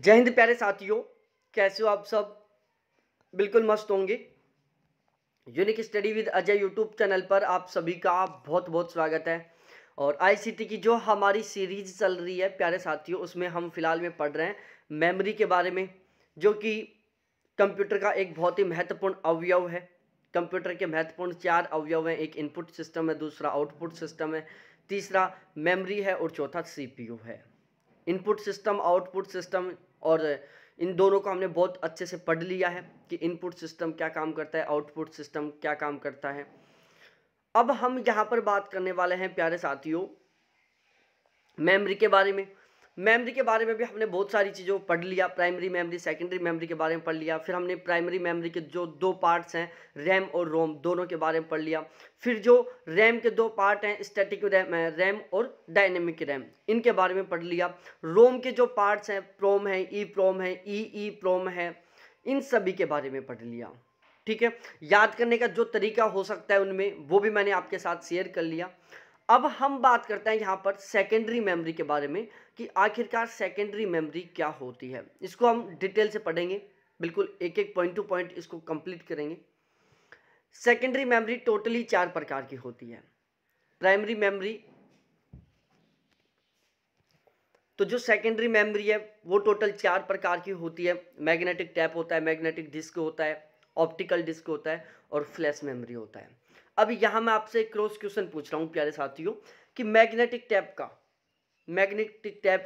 जय हिंद प्यारे साथियों, कैसे हो आप सब। बिल्कुल मस्त होंगे। Unique study with Ajay YouTube channel पर आप सभी का बहुत बहुत स्वागत है। और आईसीटी की जो हमारी सीरीज चल रही है प्यारे साथियों, उसमें हम फिलहाल में पढ़ रहे हैं मेमोरी के बारे में, जो कि कंप्यूटर का एक बहुत ही महत्वपूर्ण अवयव है। कंप्यूटर के महत्वपूर्ण 4 अवयव हैं। एक इनपुट सिस्टम है, दूसरा आउटपुट सिस्टम है, तीसरा मेमोरी है और चौथा सीपीयू है। इनपुट सिस्टम, आउटपुट सिस्टम, और इन दोनों को हमने बहुत अच्छे से पढ़ लिया है कि इनपुट सिस्टम क्या काम करता है, आउटपुट सिस्टम क्या काम करता है। अब हम यहाँ पर बात करने वाले हैं प्यारे साथियों मेमोरी के बारे में। मेमोरी के बारे में भी हमने बहुत सारी चीज़ों को पढ़ लिया। प्राइमरी मेमोरी, सेकेंडरी मेमोरी के बारे में पढ़ लिया। फिर हमने प्राइमरी मेमोरी के जो 2 पार्ट्स हैं, रैम और रोम, दोनों के बारे में पढ़ लिया। फिर जो रैम के 2 पार्ट हैं, स्टैटिक रैम और डायनेमिक रैम, इनके बारे में पढ़ लिया। रोम के जो पार्ट्स हैं, प्रोम है, ई प्रोम है, ई प्रोम है, इन सभी के बारे में पढ़ लिया। ठीक है, याद करने का जो तरीका हो सकता है उनमें, वो भी मैंने आपके साथ शेयर कर लिया। अब हम बात करते हैं यहाँ पर सेकेंडरी मेमोरी के बारे में कि आखिरकार सेकेंडरी मेमोरी क्या होती है। इसको हम डिटेल से पढ़ेंगे, बिल्कुल एक एक पॉइंट टू पॉइंट इसको कंप्लीट करेंगे। सेकेंडरी मेमोरी टोटली 4 प्रकार की होती है। प्राइमरी मेमोरी, तो जो सेकेंडरी मेमोरी है वो टोटल 4 प्रकार की होती है। मैग्नेटिक टैप होता है, मैग्नेटिक डिस्क होता है, ऑप्टिकल डिस्क होता है और फ्लैश मेमोरी होता है। अब यहाँ मैं आपसे एक क्रॉस क्वेश्चन पूछ रहा हूँ प्यारे साथियों कि मैग्नेटिक टैप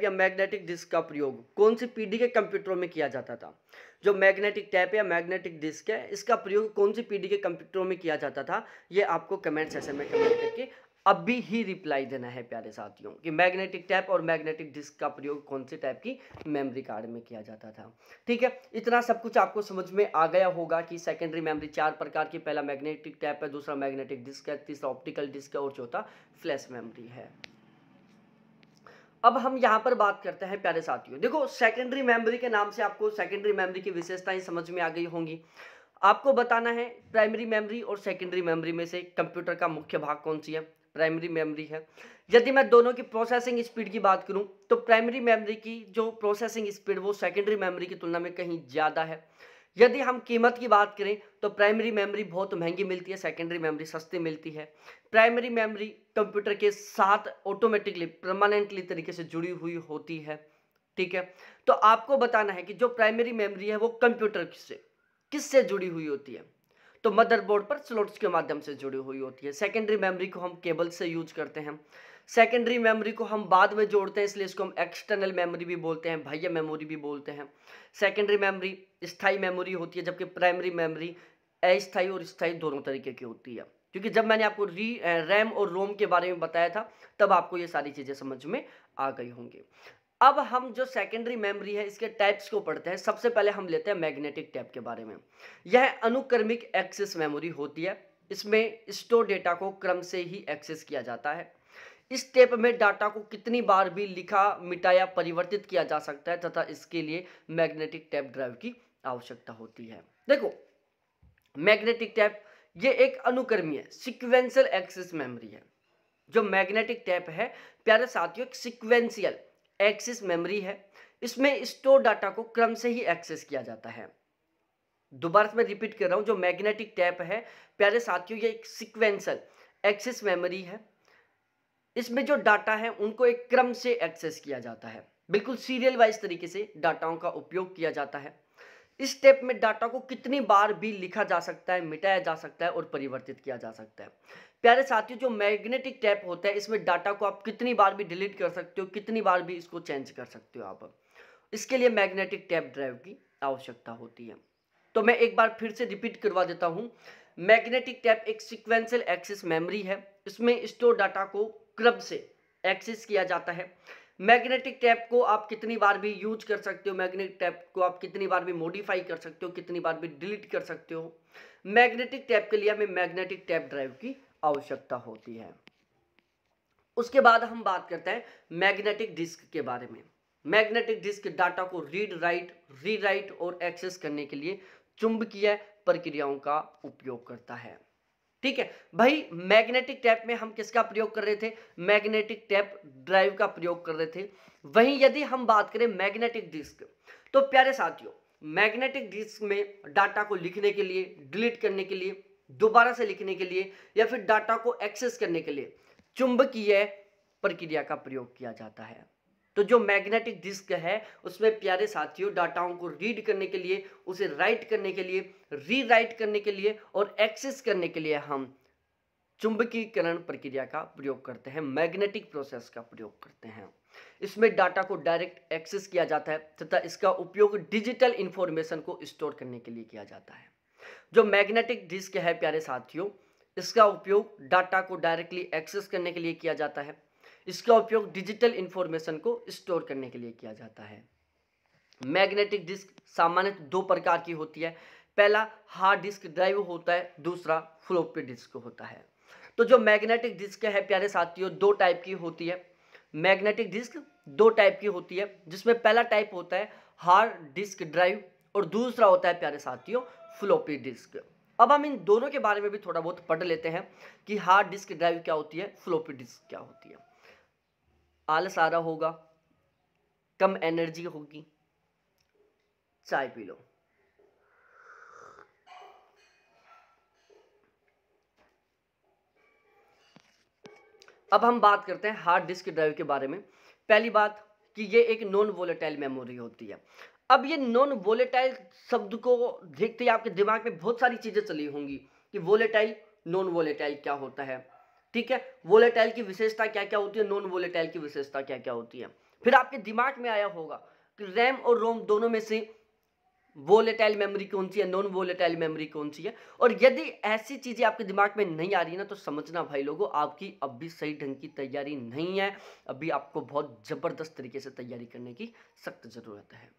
या मैग्नेटिक डिस्क का प्रयोग कौन सी पीढ़ी के कंप्यूटरों में किया जाता था। जो मैग्नेटिक टैप या मैग्नेटिक डिस्क है, इसका प्रयोग कौन सी पीढ़ी के कंप्यूटरों में किया जाता था, ये आपको कमेंट सेक्शन में कमेंट करके अभी ही रिप्लाई देना है प्यारे साथियों कि मैग्नेटिक टैप और मैग्नेटिक डिस्क का प्रयोग कौन से टाइप की मेमोरी कार्ड में किया जाता था। ठीक है, इतना सब कुछ आपको समझ में आ गया होगा कि सेकेंडरी मेमोरी 4 प्रकार की, पहला मैग्नेटिक टैप है, दूसरा मैग्नेटिक डिस्क है, तीसरा ऑप्टिकल डिस्क है और चौथा फ्लैश मेमोरी है। अब हम यहाँ पर बात करते हैं प्यारे साथियों, देखो सेकेंडरी मेमोरी के नाम से आपको सेकेंडरी मेमोरी की विशेषताएं समझ में आ गई होंगी। आपको बताना है प्राइमरी मेमोरी और सेकेंडरी मेमोरी में से कंप्यूटर का मुख्य भाग कौन सी है। प्राइमरी मेमोरी है। यदि मैं दोनों की प्रोसेसिंग स्पीड की बात करूं तो प्राइमरी मेमोरी की जो प्रोसेसिंग स्पीड वो सेकेंडरी मेमोरी की तुलना में कहीं ज़्यादा है। यदि हम कीमत की बात करें तो प्राइमरी मेमोरी बहुत महंगी मिलती है, सेकेंडरी मेमोरी सस्ती मिलती है। प्राइमरी मेमोरी कंप्यूटर के साथ ऑटोमेटिकली परमानेंटली तरीके से जुड़ी हुई होती है। ठीक है, तो आपको बताना है कि जो प्राइमरी मेमोरी है वो कंप्यूटर से किससे जुड़ी हुई होती है, तो मदरबोर्ड पर स्लॉट्स के माध्यम से जुड़ी हुई होती है। सेकेंडरी मेमोरी को हम केबल से यूज करते हैं। सेकेंडरी मेमोरी को हम बाद में जोड़ते हैं, इसलिए इसको हम एक्सटर्नल मेमोरी भी बोलते हैं, बाह्य मेमोरी भी बोलते हैं। सेकेंडरी मेमोरी स्थायी मेमोरी होती है, जबकि प्राइमरी मेमोरी अस्थायी और स्थायी दोनों तरीके की होती है। क्योंकि जब मैंने आपको रैम और रोम के बारे में बताया था तब आपको ये सारी चीज़ें समझ में आ गई होंगी। अब हम जो सेकेंडरी मेमोरी है इसके टाइप्स को पढ़ते हैं। सबसे पहले हम लेते हैं मैग्नेटिक टैप के बारे में। यह अनुक्रमिक एक्सेस मेमोरी होती है। इसमें स्टोर डेटा को क्रम से ही एक्सेस किया जाता है। इस टेप में डाटा को कितनी बार भी लिखा, मिटाया, परिवर्तित किया जा सकता है तथा इसके लिए मैग्नेटिक टैप ड्राइव की आवश्यकता होती है। देखो, मैग्नेटिक टैप ये एक अनुक्रमीय सिक्वेंशियल एक्सेस मेमोरी है। जो मैग्नेटिक टैप है प्यारे साथियों एक सिक्वेंशियल एक्सेस मेमोरी है। इसमें स्टोर डाटा को क्रम से ही एक्सेस किया जाता है। दोबारा से मैं रिपीट कर रहा हूं, जो मैग्नेटिक टैप है प्यारे साथियों ये एक सिक्वेंशियल एक्सेस मेमोरी है। इसमें जो डाटा है उनको एक क्रम से एक्सेस किया जाता है, बिल्कुल सीरियल वाइज तरीके से डाटाओं का उपयोग किया जाता है। इस स्टेप में डाटा को कितनी बार भी लिखा जा सकता है, मिटाया जा सकता है और परिवर्तित किया जा सकता है। प्यारे साथियों जो मैग्नेटिक टैप होता है इसमें डाटा को आप कितनी बार भी डिलीट कर सकते हो, कितनी बार भी इसको चेंज कर सकते हो आप। इसके लिए मैग्नेटिक टैप ड्राइव की आवश्यकता होती है। तो मैं एक बार फिर से रिपीट करवा देता हूं। मैग्नेटिक टैप एक सिक्वेंशियल एक्सेस मेमोरी है। इसमें स्टोर डाटा को क्रम से एक्सेस किया जाता है। मैग्नेटिक टैप को आप कितनी बार भी यूज कर सकते हो, मैग्नेटिक टैप को आप कितनी बार भी मॉडिफाई कर सकते हो, कितनी बार भी डिलीट कर सकते हो। मैग्नेटिक टैप के लिए हमें मैग्नेटिक टैप ड्राइव की आवश्यकता होती है। उसके बाद हम बात करते हैं मैग्नेटिक डिस्क के बारे में। मैग्नेटिक डिस्क डाटा को रीराइट और एक्सेस करने के लिए चुंबकीय प्रक्रियाओं का उपयोग करता है। ठीक है भाई, मैग्नेटिक टैप में हम किसका प्रयोग कर रहे थे, मैग्नेटिक टैप ड्राइव का प्रयोग कर रहे थे। वहीं यदि हम बात करें मैग्नेटिक डिस्क, तो प्यारे साथियों मैग्नेटिक डिस्क में डाटा को लिखने के लिए, डिलीट करने के लिए, दोबारा से लिखने के लिए या फिर डाटा को एक्सेस करने के लिए चुंबकीय प्रक्रिया का प्रयोग किया जाता है। तो जो मैग्नेटिक डिस्क है उसमें प्यारे साथियों डाटाओं को रीड करने के लिए, उसे राइट करने के लिए, रीराइट करने के लिए और एक्सेस करने के लिए हम चुंबकीकरण प्रक्रिया का प्रयोग करते हैं, मैग्नेटिक प्रोसेस का प्रयोग करते हैं। इसमें डाटा को डायरेक्ट एक्सेस किया जाता है तथा इसका उपयोग डिजिटल इंफॉर्मेशन को स्टोर करने के लिए किया जाता है। जो मैग्नेटिक डिस्क है प्यारे साथियों, इसका उपयोग डाटा को डायरेक्टली एक्सेस करने के लिए किया जाता है। इसका उपयोग डिजिटल इंफॉर्मेशन को स्टोर करने के लिए किया जाता है। मैग्नेटिक डिस्क सामान्यतः दो प्रकार की होती है। पहला हार्ड डिस्क ड्राइव होता है, दूसरा फ्लॉपी डिस्क होता है। तो जो मैग्नेटिक डिस्क है प्यारे साथियों दो टाइप की होती है। मैग्नेटिक डिस्क दो टाइप की होती है, जिसमें पहला टाइप होता है हार्ड डिस्क ड्राइव और दूसरा होता है प्यारे साथियों फ्लॉपी डिस्क। अब हम इन दोनों के बारे में भी थोड़ा बहुत पढ़ लेते हैं कि हार्ड डिस्क ड्राइव क्या होती है, फ्लॉपी डिस्क क्या होती है। आलस आ रहा होगा, कम एनर्जी होगी, चाय पी लो। अब हम बात करते हैं हार्ड डिस्क ड्राइव के बारे में। पहली बात कि ये एक नॉन वोलेटाइल मेमोरी होती है। अब ये नॉन वोलेटाइल शब्द को देखते ही आपके दिमाग में बहुत सारी चीजें चली होंगी कि वोलेटाइल, नॉन वोलेटाइल क्या होता है, ठीक है, वोलेटाइल की विशेषता क्या क्या होती है, नॉन वोलेटाइल की विशेषता क्या क्या होती है। फिर आपके दिमाग में आया होगा कि रैम और रोम दोनों में से वोलेटाइल मेमोरी कौन सी है, नॉन वोलेटाइल मेमोरी कौन सी है। और यदि ऐसी चीजें आपके दिमाग में नहीं आ रही है ना, तो समझना भाई लोगों आपकी अब भी सही ढंग की तैयारी नहीं है। अभी आपको बहुत जबरदस्त तरीके से तैयारी करने की सख्त जरूरत है।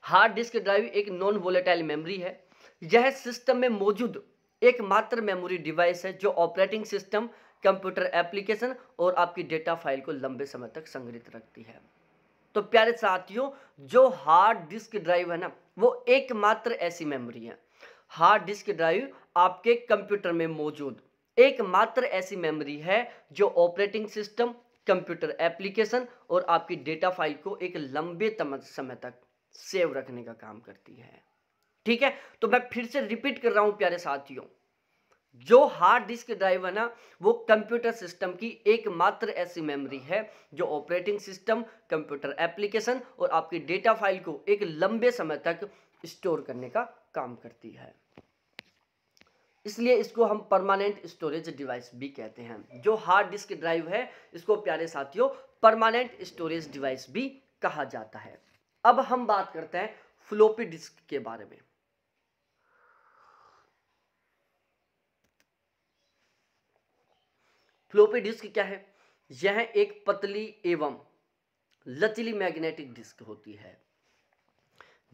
हार्ड डिस्क ड्राइव एक नॉन वोलेटाइल मेमोरी है। यह सिस्टम में मौजूद एकमात्र मेमोरी डिवाइस है जो ऑपरेटिंग सिस्टम, कंप्यूटर एप्लीकेशन और आपकी डेटा फाइल को लंबे समय तक संग्रहित रखती है। तो प्यारे साथियों जो हार्ड डिस्क ड्राइव है ना, वो एकमात्र ऐसी मेमोरी है, हार्ड डिस्क ड्राइव आपके कंप्यूटर में मौजूद एकमात्र ऐसी मेमोरी है जो ऑपरेटिंग सिस्टम, कंप्यूटर एप्लीकेशन और आपकी डेटा फाइल को एक लंबे समय तक सेव रखने का काम करती है। ठीक है, तो मैं फिर से रिपीट कर रहा हूं प्यारे साथियों, जो हार्ड डिस्क ड्राइव है ना, वो कंप्यूटर सिस्टम की एकमात्र ऐसी मेमोरी है जो ऑपरेटिंग सिस्टम, कंप्यूटर एप्लीकेशन और आपकी डेटा फाइल को एक लंबे समय तक स्टोर करने का काम करती है। इसलिए इसको हम परमानेंट स्टोरेज डिवाइस भी कहते हैं। जो हार्ड डिस्क ड्राइव है इसको प्यारे साथियों परमानेंट स्टोरेज डिवाइस भी कहा जाता है। अब हम बात करते हैं फ्लॉपी डिस्क के बारे में। फ्लॉपी डिस्क क्या है? यह एक पतली एवं लचीली मैग्नेटिक डिस्क होती है।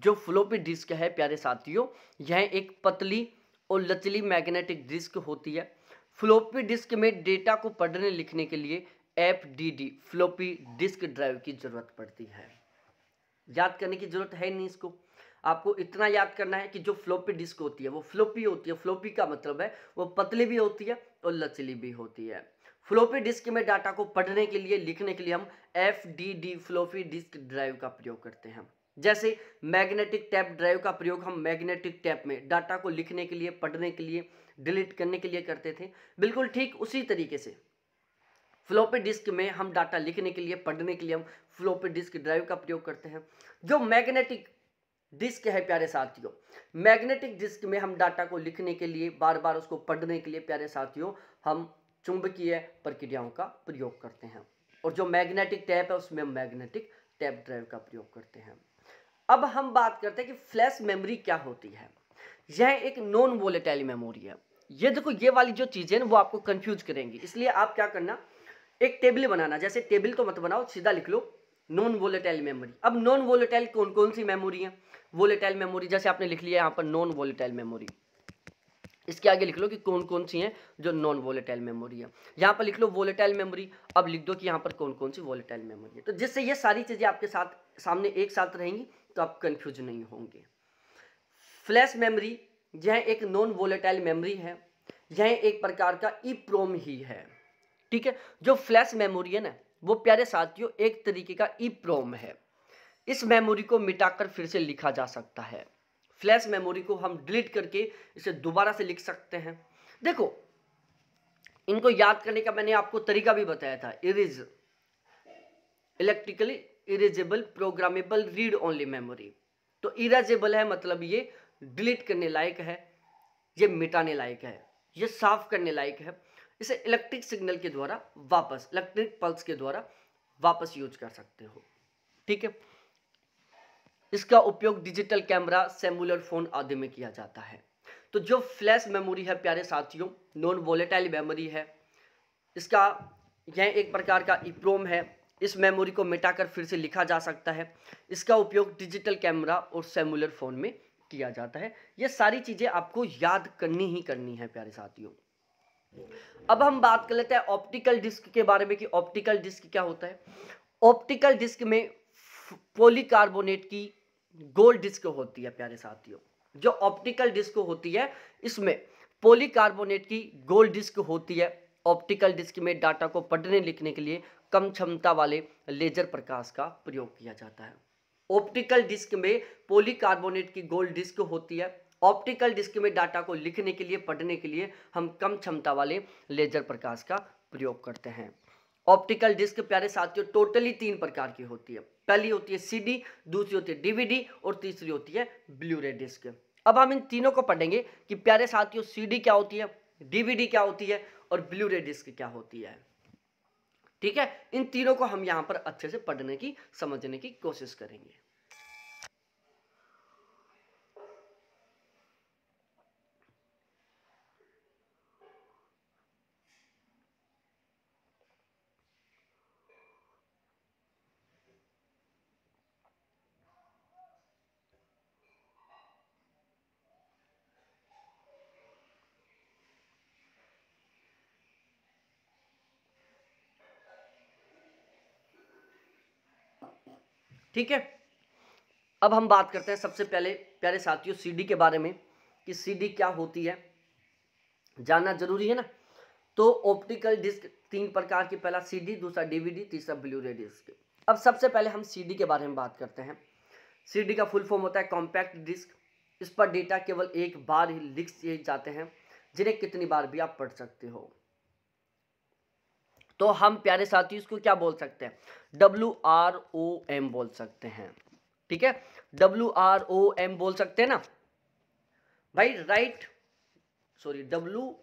जो फ्लॉपी डिस्क है प्यारे साथियों, यह एक पतली और लचीली मैग्नेटिक डिस्क होती है। फ्लॉपी डिस्क में डेटा को पढ़ने लिखने के लिए FDD फ्लॉपी डिस्क ड्राइव की जरूरत पड़ती है। याद करने की जरूरत है नहीं इसको, आपको इतना याद करना है कि जो फ्लॉपी डिस्क होती है वो फ्लॉपी होती है। फ्लॉपी का मतलब है वो पतली भी होती है और लचीली भी होती है। फ्लॉपी डिस्क में डाटा को पढ़ने के लिए, लिखने के लिए हम FDD फ्लॉपी डिस्क ड्राइव का प्रयोग करते हैं। जैसे मैग्नेटिक टैप ड्राइव का प्रयोग हम मैग्नेटिक टैप में डाटा को लिखने के लिए, पढ़ने के लिए, डिलीट करने के लिए करते थे, बिल्कुल ठीक उसी तरीके से फ्लॉपी डिस्क में हम डाटा लिखने के लिए, पढ़ने के लिए हम फ्लॉपी डिस्क ड्राइव का प्रयोग करते हैं। जो मैग्नेटिक डिस्क है प्यारे साथियों, मैग्नेटिक डिस्क में हम डाटा को लिखने के लिए, बार बार उसको पढ़ने के लिए प्यारे साथियों हम चुंबकीय प्रक्रियाओं का प्रयोग करते हैं। और जो मैग्नेटिक टैप है उसमें मैग्नेटिक टैप ड्राइव का प्रयोग करते हैं। अब हम बात करते हैं कि फ्लैश मेमोरी क्या होती है। यह एक नॉन वोलेटाइल मेमोरी है। ये देखो, ये वाली जो चीजें वो आपको कंफ्यूज करेंगी, इसलिए आप क्या करना, एक टेबल बनाना। जैसे टेबल तो मत बनाओ, सीधा लिख लो नॉन वोलेटाइल मेमोरी। अब नॉन वोलेटाइल कौन कौन सी मेमोरी है? वोलेटाइल मेमोरी जैसे आपने लिख लिया यहाँ पर नॉन वोलेटाइल मेमोरी, इसके आगे लिख लो कि कौन कौन सी हैं जो नॉन वोलेटाइल मेमोरी है। यहाँ पर लिख लो वोलेटाइल मेमोरी, अब लिख दो कि यहाँ पर कौन कौन सी वोलेटाइल मेमोरी है। तो जिससे ये सारी चीजें आपके साथ सामने एक साथ रहेंगी तो आप कंफ्यूज नहीं होंगे। फ्लैश मेमोरी यह एक नॉन वोलेटाइल मेमोरी है। यह एक प्रकार का ईप्रोम ही है। ठीक है, जो फ्लैश मेमोरी है ना, वो प्यारे साथियों एक तरीके का ईप्रोम है। इस मेमोरी को मिटाकर फिर से लिखा जा सकता है। फ्लैश मेमोरी को हम डिलीट करके इसे दोबारा से लिख सकते हैं। देखो, इनको याद करने का मैंने आपको तरीका भी बताया था, erase, electrically erasable programmable read only memory. तो इरेजेबल है मतलब ये डिलीट करने लायक है, ये मिटाने लायक है, ये साफ करने लायक है। इसे इलेक्ट्रिक सिग्नल के द्वारा वापस, इलेक्ट्रिक पल्स के द्वारा वापस यूज कर सकते हो। ठीक है, इसका उपयोग डिजिटल कैमरा, सेलुलर फोन आदि में किया जाता है। तो जो फ्लैश मेमोरी है प्यारे साथियों, नॉन वोलेटाइल मेमोरी है। इसका यह एक प्रकार का ईप्रोम है। इस मेमोरी को मिटाकर फिर से लिखा जा सकता है। इसका उपयोग डिजिटल कैमरा और सेलुलर फोन में किया जाता है। ये सारी चीजें आपको याद करनी ही करनी है प्यारे साथियों। अब हम बात कर लेते हैं ऑप्टिकल डिस्क के बारे में कि ऑप्टिकल डिस्क क्या होता है। ऑप्टिकल डिस्क में पॉलीकार्बोनेट की गोल्ड डिस्क होती है प्यारे साथियों। जो ऑप्टिकल डिस्क होती है इसमें पॉलीकार्बोनेट की गोल्ड डिस्क होती है। ऑप्टिकल डिस्क में डाटा को पढ़ने लिखने के लिए कम क्षमता वाले लेजर प्रकाश का प्रयोग किया जाता है। ऑप्टिकल डिस्क में पॉलीकार्बोनेट की गोल्ड डिस्क होती है। ऑप्टिकल डिस्क में डाटा को लिखने के लिए, पढ़ने के लिए हम कम क्षमता वाले लेजर प्रकाश का प्रयोग करते हैं। ऑप्टिकल डिस्क प्यारे साथियों टोटली 3 प्रकार की होती है। पहली होती है सीडी, दूसरी होती है डीवीडी और तीसरी होती है ब्लूरे डिस्क। अब हम इन तीनों को पढ़ेंगे कि प्यारे साथियों सीडी क्या होती है, डीवीडी क्या होती है और ब्लूरे डिस्क क्या होती है। ठीक है, इन तीनों को हम यहां पर अच्छे से पढ़ने की, समझने की कोशिश करेंगे। ठीक है, अब हम बात करते हैं सबसे पहले प्यारे साथियों सीडी के बारे में कि सीडी क्या होती है, जानना जरूरी है ना। तो ऑप्टिकल डिस्क 3 प्रकार की, पहला सीडी, दूसरा डीवीडी, तीसरा ब्लूरे डिस्क। अब सबसे पहले हम सीडी के बारे में बात करते हैं। सीडी का फुल फॉर्म होता है कॉम्पैक्ट डिस्क। इस पर डेटा केवल एक बार ही लिख दिए जाते हैं, जिन्हें कितनी बार भी आप पढ़ सकते हो। तो हम प्यारे साथी इसको क्या बोल सकते हैं, WROM बोल सकते हैं। ठीक है, WROM बोल सकते हैं ना भाई, right, sorry WORM,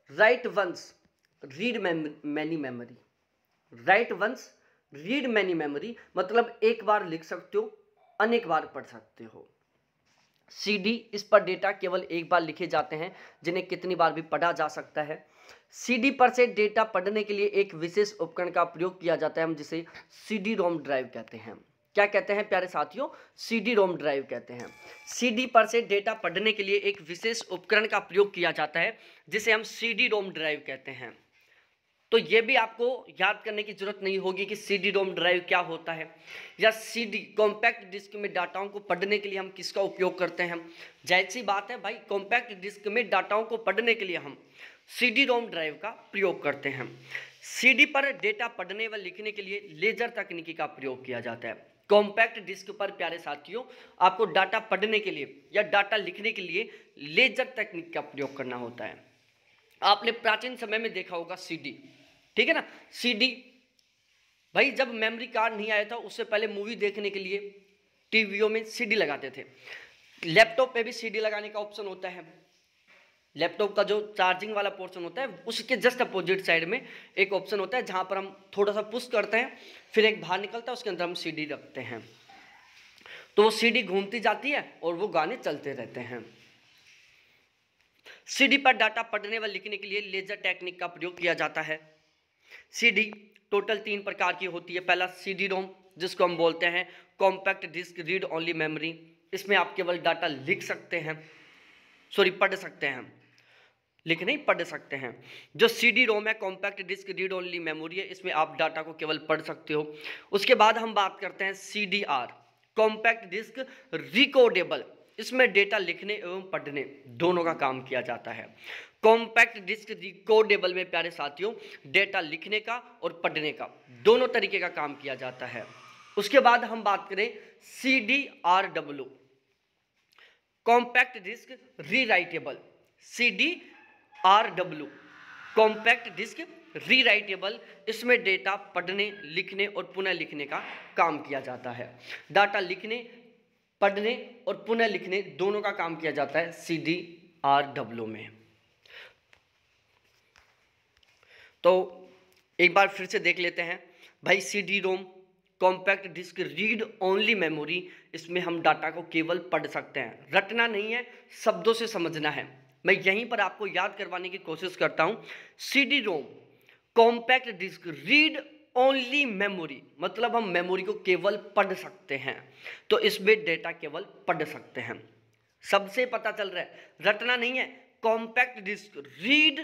write once read many memory. Write once read many memory मतलब एक बार लिख सकते हो, अनेक बार पढ़ सकते हो। सीडी, इस पर डेटा केवल एक बार लिखे जाते हैं, जिन्हें कितनी बार भी पढ़ा जा सकता है। सीडी पर से डेटा पढ़ने के लिए एक विशेष उपकरण का प्रयोग किया जाता है, हम जिसे सीडी रोम ड्राइव कहते हैं। क्या कहते हैं प्यारे साथियों, सीडी रोम ड्राइव कहते हैं। सीडी पर से डेटा पढ़ने के लिए एक विशेष उपकरण का प्रयोग किया जाता है, जिसे हम सीडी रोम ड्राइव कहते हैं। तो ये भी आपको याद करने की जरूरत नहीं होगी कि सीडी रोम ड्राइव क्या होता है, या सीडी कॉम्पैक्ट डिस्क में डाटाओं को पढ़ने के लिए हम किसका उपयोग करते हैं। जाहिर सी बात है भाई, कॉम्पैक्ट डिस्क में डाटाओं को पढ़ने के लिए हम सीडी रोम ड्राइव का प्रयोग करते हैं। सीडी पर डेटा पढ़ने व लिखने के लिए लेजर तकनीकी का प्रयोग किया जाता है। कॉम्पैक्ट डिस्क पर प्यारे साथियों आपको डाटा पढ़ने के लिए या डाटा लिखने के लिए लेजर तकनीक का प्रयोग करना होता है। आपने प्राचीन समय में देखा होगा सीडी, ठीक है ना, सीडी भाई जब मेमोरी कार्ड नहीं आया था उससे पहले मूवी देखने के लिए टीवीओं में सीडी लगाते थे। लैपटॉप पे भी सीडी लगाने का ऑप्शन होता है। लैपटॉप का जो चार्जिंग वाला पोर्शन होता है उसके जस्ट अपोजिट साइड में एक ऑप्शन होता है, जहां पर हम थोड़ा सा पुश करते हैं, फिर एक बाहर निकलता है, उसके अंदर हम सीडी रखते हैं, तो वो सीडी घूमती जाती है और वो गाने चलते रहते हैं। सीडी पर डाटा पढ़ने व लिखने के लिए लेजर टेक्निक का प्रयोग किया जाता है। सीडी टोटल 3 प्रकार की होती है। पहला सीडी रोम, जिसको हम बोलते हैं compact disc read only memory. इसमें आप केवल डाटा लिख सकते हैं, सॉरी पढ़ सकते हैं, लिख नहीं पढ़ सकते हैं। जो सीडी रोम है compact disc read only memory है, इसमें आप डाटा को केवल पढ़ सकते हो। उसके बाद हम बात करते हैं CDR कॉम्पैक्ट डिस्क रिकॉर्डेबल, इसमें डेटा लिखने एवं पढ़ने दोनों का काम किया जाता है। कॉम्पैक्ट डिस्क रिकॉर्डेबल में प्यारे साथियों डेटा लिखने का और पढ़ने का दोनों तरीके का काम किया जाता है। उसके बाद हम बात करें CDRW, compact disc rewritable. CDRW compact disc rewritable, इसमें डेटा पढ़ने, लिखने और पुनः लिखने का काम किया जाता है। डाटा लिखने, पढ़ने और पुनः लिखने दोनों का काम किया जाता है CDRW में। तो एक बार फिर से देख लेते हैं भाई। CD-ROM compact disc read only memory, इसमें हम डाटा को केवल पढ़ सकते हैं, रटना नहीं है, शब्दों से समझना है। मैं यहीं पर आपको याद करवाने की कोशिश करता हूं। CD-ROM compact disc read only memory, मतलब हम मेमोरी को केवल पढ़ सकते हैं, तो इसमें डेटा केवल पढ़ सकते हैं। सबसे पता चल रहा है, रटना नहीं है। Compact disc read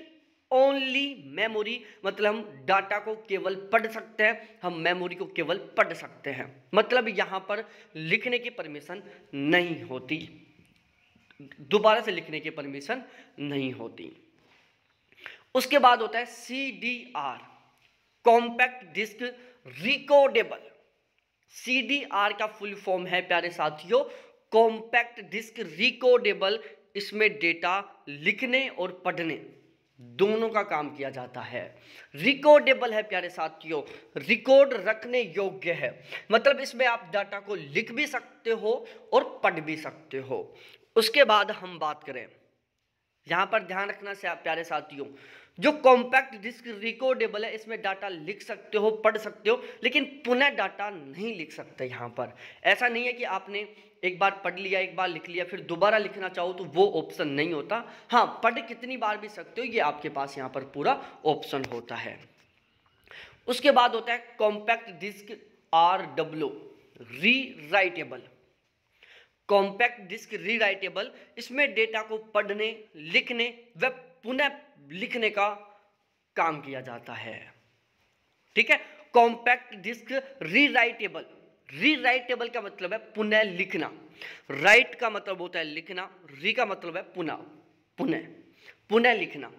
only memory, मतलब हम डाटा को केवल पढ़ सकते हैं, हम मेमोरी को केवल पढ़ सकते हैं, मतलब यहां पर लिखने की परमिशन नहीं होती, दोबारा से लिखने की परमिशन नहीं होती। उसके बाद होता है CDR compact disc recordable. CDR का फुल फॉर्म है प्यारे साथियों कॉम्पैक्ट डिस्क रिकॉर्डेबल, इसमें डेटा लिखने और पढ़ने दोनों का काम किया जाता है। रिकॉर्डेबल है प्यारे साथियों, रिकॉर्ड रखने योग्य है, मतलब इसमें आप डाटा को लिख भी सकते हो और पढ़ भी सकते हो। उसके बाद हम बात करें, यहां पर ध्यान रखना से आप प्यारे साथियों, जो कॉम्पैक्ट डिस्क रिकॉर्डेबल है इसमें डाटा लिख सकते हो, पढ़ सकते हो, लेकिन पुनः डाटा नहीं लिख सकते। यहां पर ऐसा नहीं है कि आपने एक बार पढ़ लिया, एक बार लिख लिया, फिर दोबारा लिखना चाहो तो वो ऑप्शन नहीं होता। हाँ, पढ़ कितनी बार भी सकते हो, ये आपके पास यहाँ पर पूरा ऑप्शन होता है। उसके बाद होता है compact disc RW rewritable. Compact disc rewritable, इसमें डेटा को पढ़ने, लिखने व पुनः लिखने का काम किया जाता है। ठीक है, कॉम्पैक्ट डिस्क रीराइटेबल, रीराइटेबल का मतलब है पुनः लिखना, राइट का मतलब होता है लिखना, री का मतलब है पुनः, पुनः लिखना।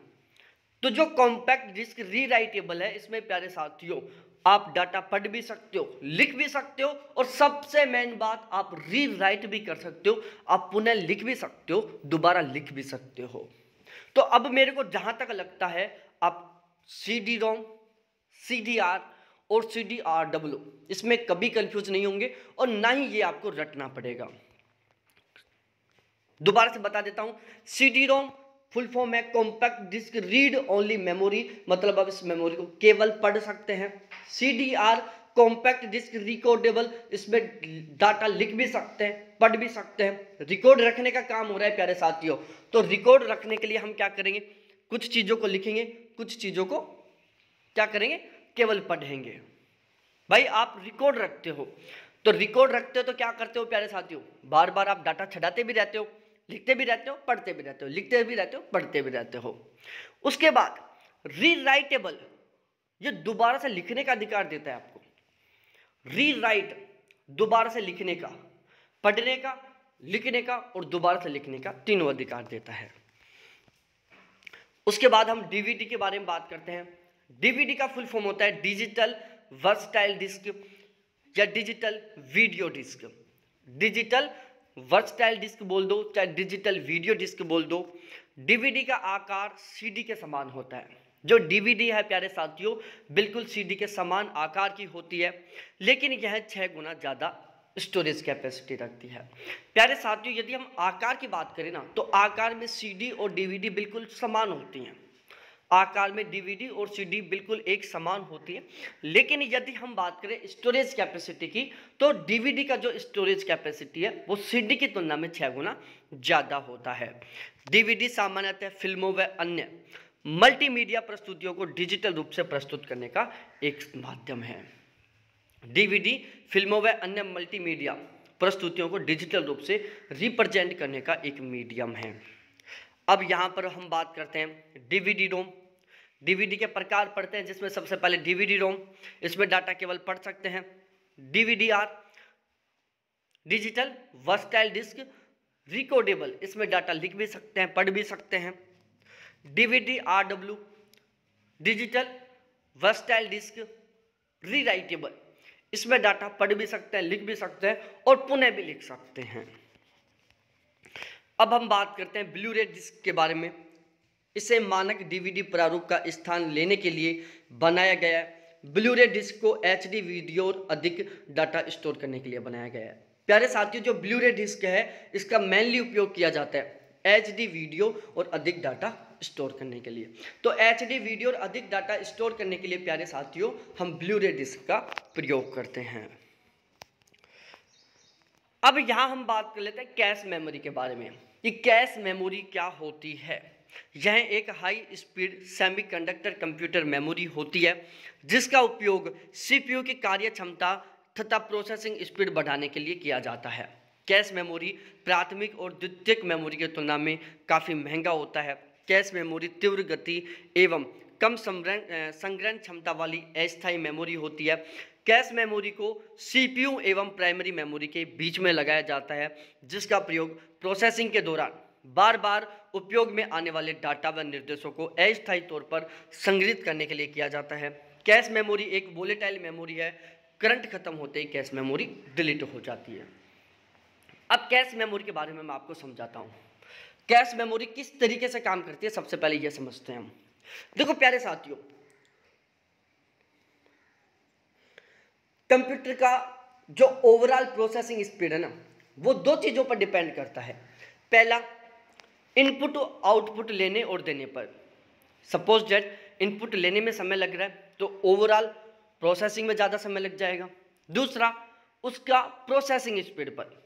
तो जो कॉम्पैक्ट डिस्क रीराइटेबल है इसमें प्यारे साथियों आप डाटा पढ़ भी सकते हो, लिख भी सकते हो, और सबसे मेन बात आप रीराइट भी कर सकते हो, आप पुनः लिख भी सकते हो, दोबारा लिख भी सकते हो। तो अब मेरे को जहां तक लगता है आप CD-ROM, CDR और CDRW इसमें कभी कंफ्यूज नहीं होंगे और ना ही ये आपको रटना पड़ेगा। दोबारा से बता देता हूं, CD-ROM फुल फॉर्म है compact disc read only memory, मतलब आप इस मेमोरी को केवल पढ़ सकते हैं। CDR कॉम्पैक्ट डिस्क रिकॉर्डेबल, इसमें डाटा लिख भी सकते हैं, पढ़ भी सकते हैं, रिकॉर्ड रखने का काम हो रहा है प्यारे साथियों। तो रिकॉर्ड रखने के लिए हम क्या करेंगे, कुछ चीजों को लिखेंगे, कुछ चीजों को क्या करेंगे, केवल पढ़ेंगे। भाई आप रिकॉर्ड रखते हो, तो रिकॉर्ड रखते हो तो क्या करते हो प्यारे साथियों, बार बार आप डाटा छटाते भी रहते हो, लिखते भी रहते हो, पढ़ते भी रहते हो, लिखते भी रहते हो, पढ़ते भी रहते हो। उसके बाद रीराइटेबल, ये दोबारा से लिखने का अधिकार देता है आपको। रीराइट दोबारा से लिखने का, पढ़ने का, लिखने का और दोबारा से लिखने का तीनों अधिकार देता है। उसके बाद हम DVD के बारे में बात करते हैं। DVD का फुल फॉर्म होता है डिजिटल वर्सटाइल डिस्क या digital video disc. Digital versatile disc बोल दो, चाहे डिजिटल वीडियो डिस्क बोल दो। DVD का आकार CD के समान होता है। जो DVD है प्यारे साथियों बिल्कुल CD के समान आकार की होती है, लेकिन यह 6 गुना ज़्यादा स्टोरेज कैपेसिटी रखती है। प्यारे साथियों यदि हम आकार की बात करें ना, तो आकार में CD और DVD बिल्कुल समान होती हैं। आकार में DVD और CD बिल्कुल एक समान होती है, लेकिन यदि हम बात करें स्टोरेज कैपेसिटी की, तो DVD का जो स्टोरेज कैपेसिटी है वो CD की तुलना में 6 गुना ज़्यादा होता है। DVD सामान्यतः फिल्मों व अन्य मल्टीमीडिया प्रस्तुतियों को डिजिटल रूप से प्रस्तुत करने का एक माध्यम है। DVD फिल्मों व अन्य मल्टीमीडिया प्रस्तुतियों को डिजिटल रूप से रिप्रेजेंट करने का एक मीडियम है। अब यहाँ पर हम बात करते हैं DVD-ROM। DVD के प्रकार पढ़ते हैं, जिसमें सबसे पहले DVD-ROM, इसमें डाटा केवल पढ़ सकते हैं। DVD-R, डिजिटल वर्सटाइल डिस्क रिकोडेबल, इसमें डाटा लिख भी सकते हैं, पढ़ भी सकते हैं। DVD RW digital versatile disc rewritable, इसमें डाटा पढ़ भी सकते हैं, लिख भी सकते हैं और पुनः भी लिख सकते हैं। अब हम बात करते हैं ब्लू रे डिस्क के बारे में। इसे मानक डीवीडी प्रारूप का स्थान लेने के लिए बनाया गया है। ब्लू रे डिस्क को HD वीडियो और अधिक डाटा स्टोर करने के लिए बनाया गया है। प्यारे साथियों, जो ब्लू रे डिस्क है इसका मेनली उपयोग किया जाता है HD वीडियो और अधिक डाटा स्टोर करने के लिए। तो HD वीडियो और अधिक डाटा स्टोर करने के लिए प्यारे साथियों हम ब्लू रे डिस्क का प्रयोग करते हैं। अब यहाँ हम बात कर लेते हैं कैश मेमोरी के बारे में कि कैश मेमोरी क्या होती है। यह एक high speed semiconductor computer memory होती है जिसका उपयोग CPU की कार्य क्षमता तथा प्रोसेसिंग स्पीड बढ़ाने के लिए किया जाता है। कैश मेमोरी प्राथमिक और द्वितीयक मेमोरी की तुलना में काफ़ी महंगा होता है। कैश मेमोरी तीव्र गति एवं कम संग्रहण क्षमता वाली अस्थायी मेमोरी होती है। कैश मेमोरी को CPU एवं प्राइमरी मेमोरी के बीच में लगाया जाता है जिसका प्रयोग प्रोसेसिंग के दौरान बार बार उपयोग में आने वाले डाटा व निर्देशों को अस्थायी तौर पर संग्रहित करने के लिए किया जाता है। कैश मेमोरी एक वोलेटाइल मेमोरी है, करंट खत्म होते ही कैश मेमोरी डिलीट हो जाती है। अब कैश मेमोरी के बारे में मैं आपको समझाता हूँ। कैश मेमोरी किस तरीके से काम करती है, सबसे पहले यह समझते हैं हम। देखो प्यारे साथियों, कंप्यूटर का जो ओवरऑल प्रोसेसिंग स्पीड है ना, वो दो चीज़ों पर डिपेंड करता है। पहला, इनपुट आउटपुट लेने और देने पर। सपोज दैट इनपुट लेने में समय लग रहा है तो ओवरऑल प्रोसेसिंग में ज़्यादा समय लग जाएगा। दूसरा, उसका प्रोसेसिंग स्पीड पर,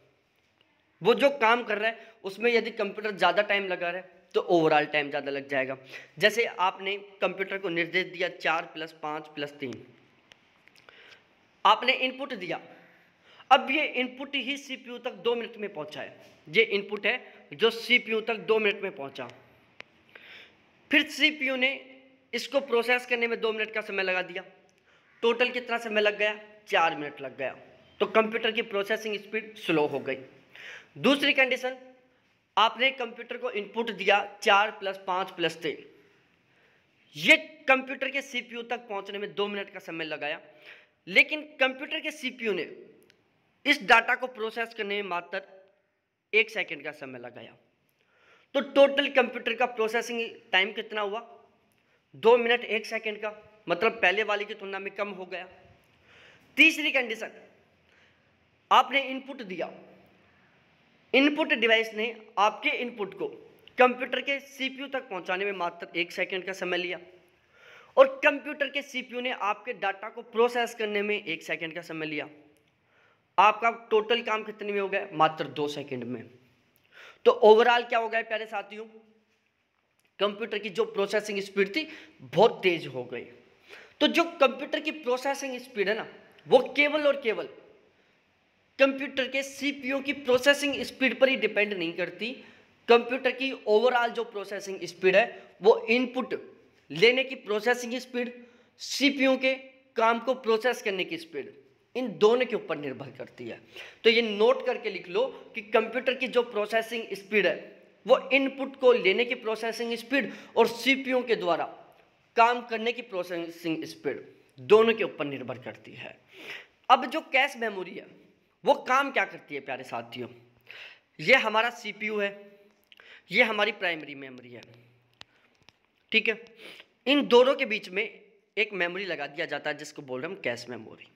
वो जो काम कर रहा है उसमें यदि कंप्यूटर ज़्यादा टाइम लगा रहा है तो ओवरऑल टाइम ज़्यादा लग जाएगा। जैसे आपने कंप्यूटर को निर्देश दिया 4 + 5 + 3, आपने इनपुट दिया, अब ये इनपुट ही CPU तक 2 मिनट में पहुंचा है। ये इनपुट है जो CPU तक 2 मिनट में पहुंचा, फिर CPU ने इसको प्रोसेस करने में 2 मिनट का समय लगा दिया। टोटल कितना समय लग गया? 4 मिनट लग गया। तो कंप्यूटर की प्रोसेसिंग स्पीड स्लो हो गई। दूसरी कंडीशन, आपने कंप्यूटर को इनपुट दिया 4 + 5 + 3, ये कंप्यूटर के CPU तक पहुंचने में 2 मिनट का समय लगाया, लेकिन कंप्यूटर के CPU ने इस डाटा को प्रोसेस करने में मात्र 1 सेकंड का समय लगाया। तो टोटल कंप्यूटर का प्रोसेसिंग टाइम कितना हुआ? 2 मिनट 1 सेकंड का, मतलब पहले वाली की तुलना में कम हो गया। तीसरी कंडीशन, आपने इनपुट दिया, इनपुट डिवाइस ने आपके इनपुट को कंप्यूटर के CPU तक पहुंचाने में मात्र 1 सेकंड का समय लिया, और कंप्यूटर के CPU ने आपके डाटा को प्रोसेस करने में 1 सेकंड का समय लिया। आपका टोटल काम कितने में हो गया? मात्र 2 सेकंड में। तो ओवरऑल क्या हो गया प्यारे साथियों? कंप्यूटर की जो प्रोसेसिंग स्पीड थी बहुत तेज हो गई। तो जो कंप्यूटर की प्रोसेसिंग स्पीड है ना, वो केवल और केवल कंप्यूटर के CPU की प्रोसेसिंग स्पीड पर ही डिपेंड नहीं करती। कंप्यूटर की ओवरऑल जो प्रोसेसिंग स्पीड है वो इनपुट लेने की प्रोसेसिंग स्पीड, CPU के काम को प्रोसेस करने की स्पीड, इन दोनों के ऊपर निर्भर करती है। तो ये नोट करके लिख लो कि कंप्यूटर की जो प्रोसेसिंग स्पीड है वो इनपुट को लेने की प्रोसेसिंग स्पीड और CPU के द्वारा काम करने की प्रोसेसिंग स्पीड दोनों के ऊपर निर्भर करती है। अब जो कैश मेमोरी है वो काम क्या करती है प्यारे साथियों? ये हमारा CPU है, ये हमारी प्राइमरी मेमोरी है, ठीक है। इन दोनों के बीच में एक मेमोरी लगा दिया जाता है जिसको बोल रहे हैं हम कैश मेमोरी,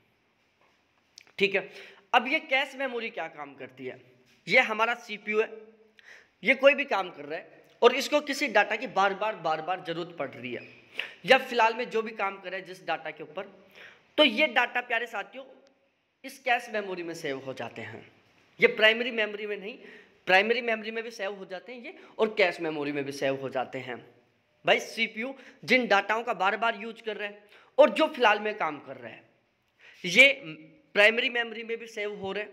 ठीक है। अब ये कैश मेमोरी क्या काम करती है? ये हमारा CPU है, ये कोई भी काम कर रहा है और इसको किसी डाटा की बार बार जरूरत पड़ रही है, या फिलहाल में जो भी काम कर रहा है जिस डाटा के ऊपर, तो ये डाटा प्यारे साथियों इस कैश मेमोरी में सेव हो जाते हैं। ये प्राइमरी मेमोरी में नहीं, प्राइमरी मेमोरी में भी सेव हो जाते हैं ये, और कैश मेमोरी में भी सेव हो जाते हैं। भाई CPU जिन डाटाओं का बार बार यूज कर रहा है और जो फिलहाल में काम कर रहा है, ये प्राइमरी मेमोरी में भी सेव हो रहे हैं,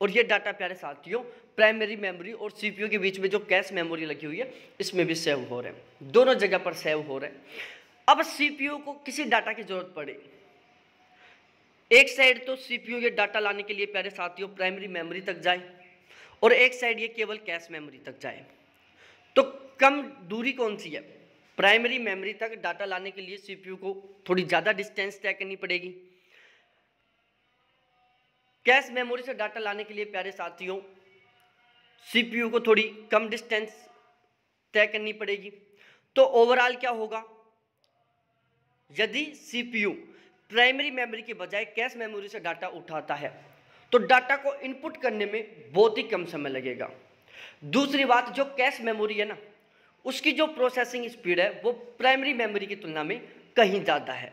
और ये डाटा प्यारे साथियों प्राइमरी मेमोरी और CPU के बीच में जो कैश मेमोरी लगी हुई है इसमें भी सेव हो रहे हैं, दोनों जगह पर सेव हो रहे हैं। अब CPU को किसी डाटा की जरूरत पड़े एक साइड तो सीपीयू ये डाटा लाने के लिए प्यारे साथियों प्राइमरी मेमोरी तक जाए और एक साइड ये केवल कैश मेमोरी तक जाए, तो कम दूरी कौन सी है? प्राइमरी मेमोरी तक डाटा लाने के लिए सीपीयू को थोड़ी ज़्यादा डिस्टेंस तय करनी पड़ेगी। कैश मेमोरी से डाटा लाने के लिए प्यारे साथियों सीपीयू को थोड़ी कम डिस्टेंस तय करनी पड़ेगी। तो ओवरऑल क्या होगा? यदि सीपीयू प्राइमरी मेमोरी के बजाय कैश मेमोरी से डाटा उठाता है तो डाटा को इनपुट करने में बहुत ही कम समय लगेगा। दूसरी बात, जो कैश मेमोरी है ना, उसकी जो प्रोसेसिंग स्पीड है वो प्राइमरी मेमोरी की तुलना में कहीं ज़्यादा है।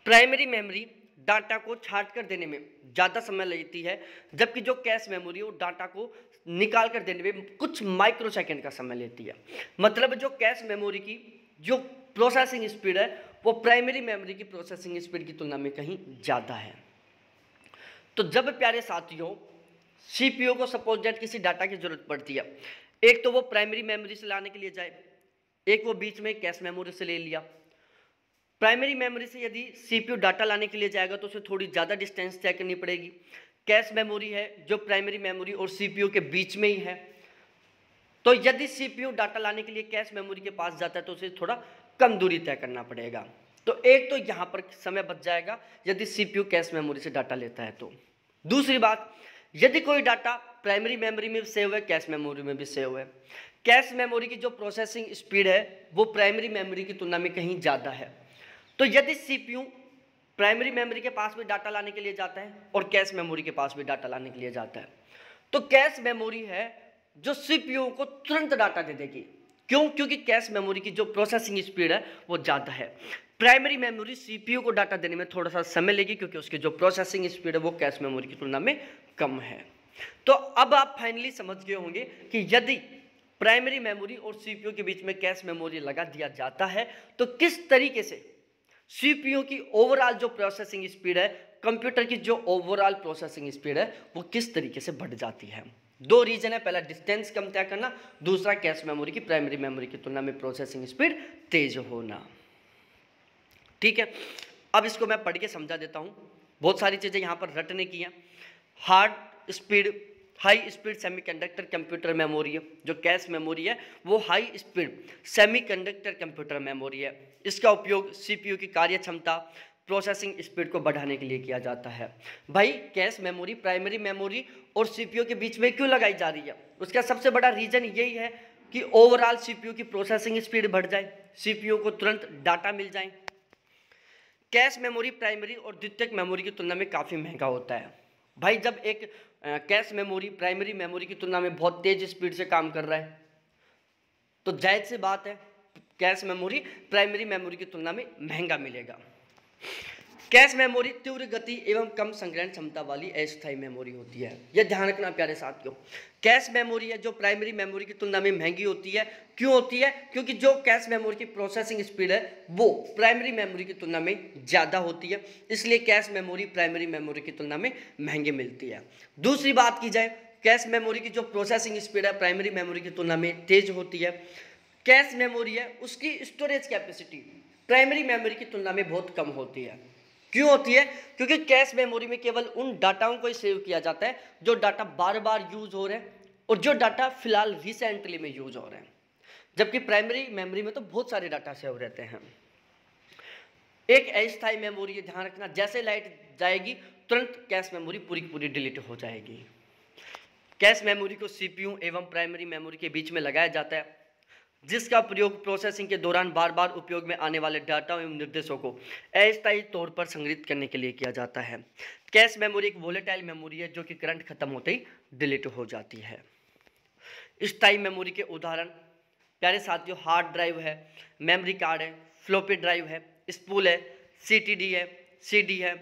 प्राइमरी मेमोरी डाटा को छांट कर देने में ज़्यादा समय लगती है, जबकि जो कैश मेमोरी है वो डाटा को निकाल कर देने में कुछ माइक्रोसेकंड का समय लेती है। मतलब जो कैश मेमोरी की जो प्रोसेसिंग स्पीड है वो प्राइमरी मेमोरी की प्रोसेसिंग स्पीड की तुलना में कहीं ज़्यादा है। तो जब प्यारे साथियों सीपीयू को सपोज दैट किसी डाटा की जरूरत पड़ती है, एक तो वो प्राइमरी मेमोरी से लाने के लिए जाए, एक वो बीच में कैश मेमोरी से ले लिया। प्राइमरी मेमोरी से यदि सीपीयू डाटा लाने के लिए जाएगा तो उसे थोड़ी ज़्यादा डिस्टेंस तय करनी पड़ेगी। कैश मेमोरी है जो प्राइमरी मेमोरी और सीपीयू के बीच में ही है, तो यदि सीपीयू डाटा लाने के लिए कैश मेमोरी के पास जाता है तो उसे थोड़ा कम दूरी तय करना पड़ेगा। तो एक तो यहाँ पर समय बच जाएगा यदि सीपीयू कैश मेमोरी से डाटा लेता है तो। दूसरी बात, यदि कोई डाटा प्राइमरी मेमोरी में सेव है, कैश मेमोरी में भी सेव है, कैश मेमोरी की जो प्रोसेसिंग स्पीड है वो प्राइमरी मेमोरी की तुलना में कहीं ज़्यादा है। तो यदि सीपीयू प्राइमरी मेमोरी के पास भी डाटा लाने के लिए जाता है और कैश मेमोरी के पास भी डाटा लाने के लिए जाता है, तो कैश मेमोरी है जो सीपीयू को तुरंत डाटा दे देगी। क्यों? क्योंकि कैश मेमोरी की जो प्रोसेसिंग स्पीड है वो ज़्यादा है। प्राइमरी मेमोरी सीपीयू को डाटा देने में थोड़ा सा समय लेगी क्योंकि उसकी जो प्रोसेसिंग स्पीड है वो कैश मेमोरी की तुलना में कम है। तो अब आप फाइनली समझ गए होंगे कि यदि प्राइमरी मेमोरी और सीपीयू के बीच में कैश मेमोरी लगा दिया जाता है तो किस तरीके से सीपीयू की ओवरऑल जो प्रोसेसिंग स्पीड है, कंप्यूटर की जो ओवरऑल प्रोसेसिंग स्पीड है वो किस तरीके से बढ़ जाती है। दो रीजन है, पहला डिस्टेंस कम तय करना, दूसरा कैश मेमोरी की प्राइमरी मेमोरी की तुलना में प्रोसेसिंग स्पीड तेज होना। ठीक है, अब इसको मैं पढ़ के समझा देता हूं। बहुत सारी चीजें यहां पर रटने की हैं। Hard speed high speed semiconductor computer memory है, जो कैश मेमोरी है वो high speed semiconductor computer memory है। इसका उपयोग सीपीयू की कार्य क्षमता प्रोसेसिंग स्पीड को बढ़ाने के लिए किया जाता है। भाई कैश मेमोरी प्राइमरी मेमोरी और सीपीयू के बीच में क्यों लगाई जा रही है? उसका सबसे बड़ा रीजन यही है कि ओवरऑल सीपीयू की प्रोसेसिंग स्पीड बढ़ जाए, सीपीयू को तुरंत डाटा मिल जाए। कैश मेमोरी प्राइमरी और द्वितीयक मेमोरी की तुलना में काफ़ी महंगा होता है। भाई जब एक कैश मेमोरी प्राइमरी मेमोरी की तुलना में बहुत तेज स्पीड से काम कर रहा है तो जायज़ सी बात है कैश मेमोरी प्राइमरी मेमोरी की तुलना में महंगा मिलेगा। कैश मेमोरी तीव्र गति एवं कम संग्रहण क्षमता वाली अस्थायी मेमोरी होती है। यह ध्यान रखना प्यारे साथियों, कैश मेमोरी है जो प्राइमरी मेमोरी की तुलना में महंगी होती है। क्यों होती है? क्योंकि जो कैश मेमोरी की प्रोसेसिंग स्पीड है वो प्राइमरी मेमोरी की तुलना में ज़्यादा होती है, इसलिए कैश मेमोरी प्राइमरी मेमोरी की तुलना में महंगी मिलती है। दूसरी बात की जाए, कैश मेमोरी की जो प्रोसेसिंग स्पीड है प्राइमरी मेमोरी की तुलना में तेज होती है। कैश मेमोरी है उसकी स्टोरेज कैपेसिटी प्राइमरी मेमोरी की तुलना में बहुत कम होती है। क्यों होती है? क्योंकि कैश मेमोरी में केवल उन डाटाओं को ही सेव किया जाता है जो डाटा बार बार यूज हो रहे हैं और जो डाटा फिलहाल रिसेंटली में यूज हो रहे हैं, जबकि प्राइमरी मेमोरी में तो बहुत सारे डाटा सेव रहते हैं। एक अस्थायी मेमोरी है, ध्यान रखना, जैसे लाइट जाएगी तुरंत कैश मेमोरी पूरी पूरी डिलीट हो जाएगी। कैश मेमोरी को सीपीयू एवं प्राइमरी मेमोरी के बीच में लगाया जाता है, जिसका प्रयोग प्रोसेसिंग के दौरान बार बार उपयोग में आने वाले डाटा एवं निर्देशों को अस्थायी तौर पर संग्रहित करने के लिए किया जाता है। कैश मेमोरी एक वोलेटाइल मेमोरी है जो कि करंट खत्म होते ही डिलीट हो जाती है। स्थायी मेमोरी के उदाहरण प्यारे साथियों हार्ड ड्राइव है, मेमोरी कार्ड है, फ्लॉपी ड्राइव है, स्पूल है, सीटीडी है, सीडी है,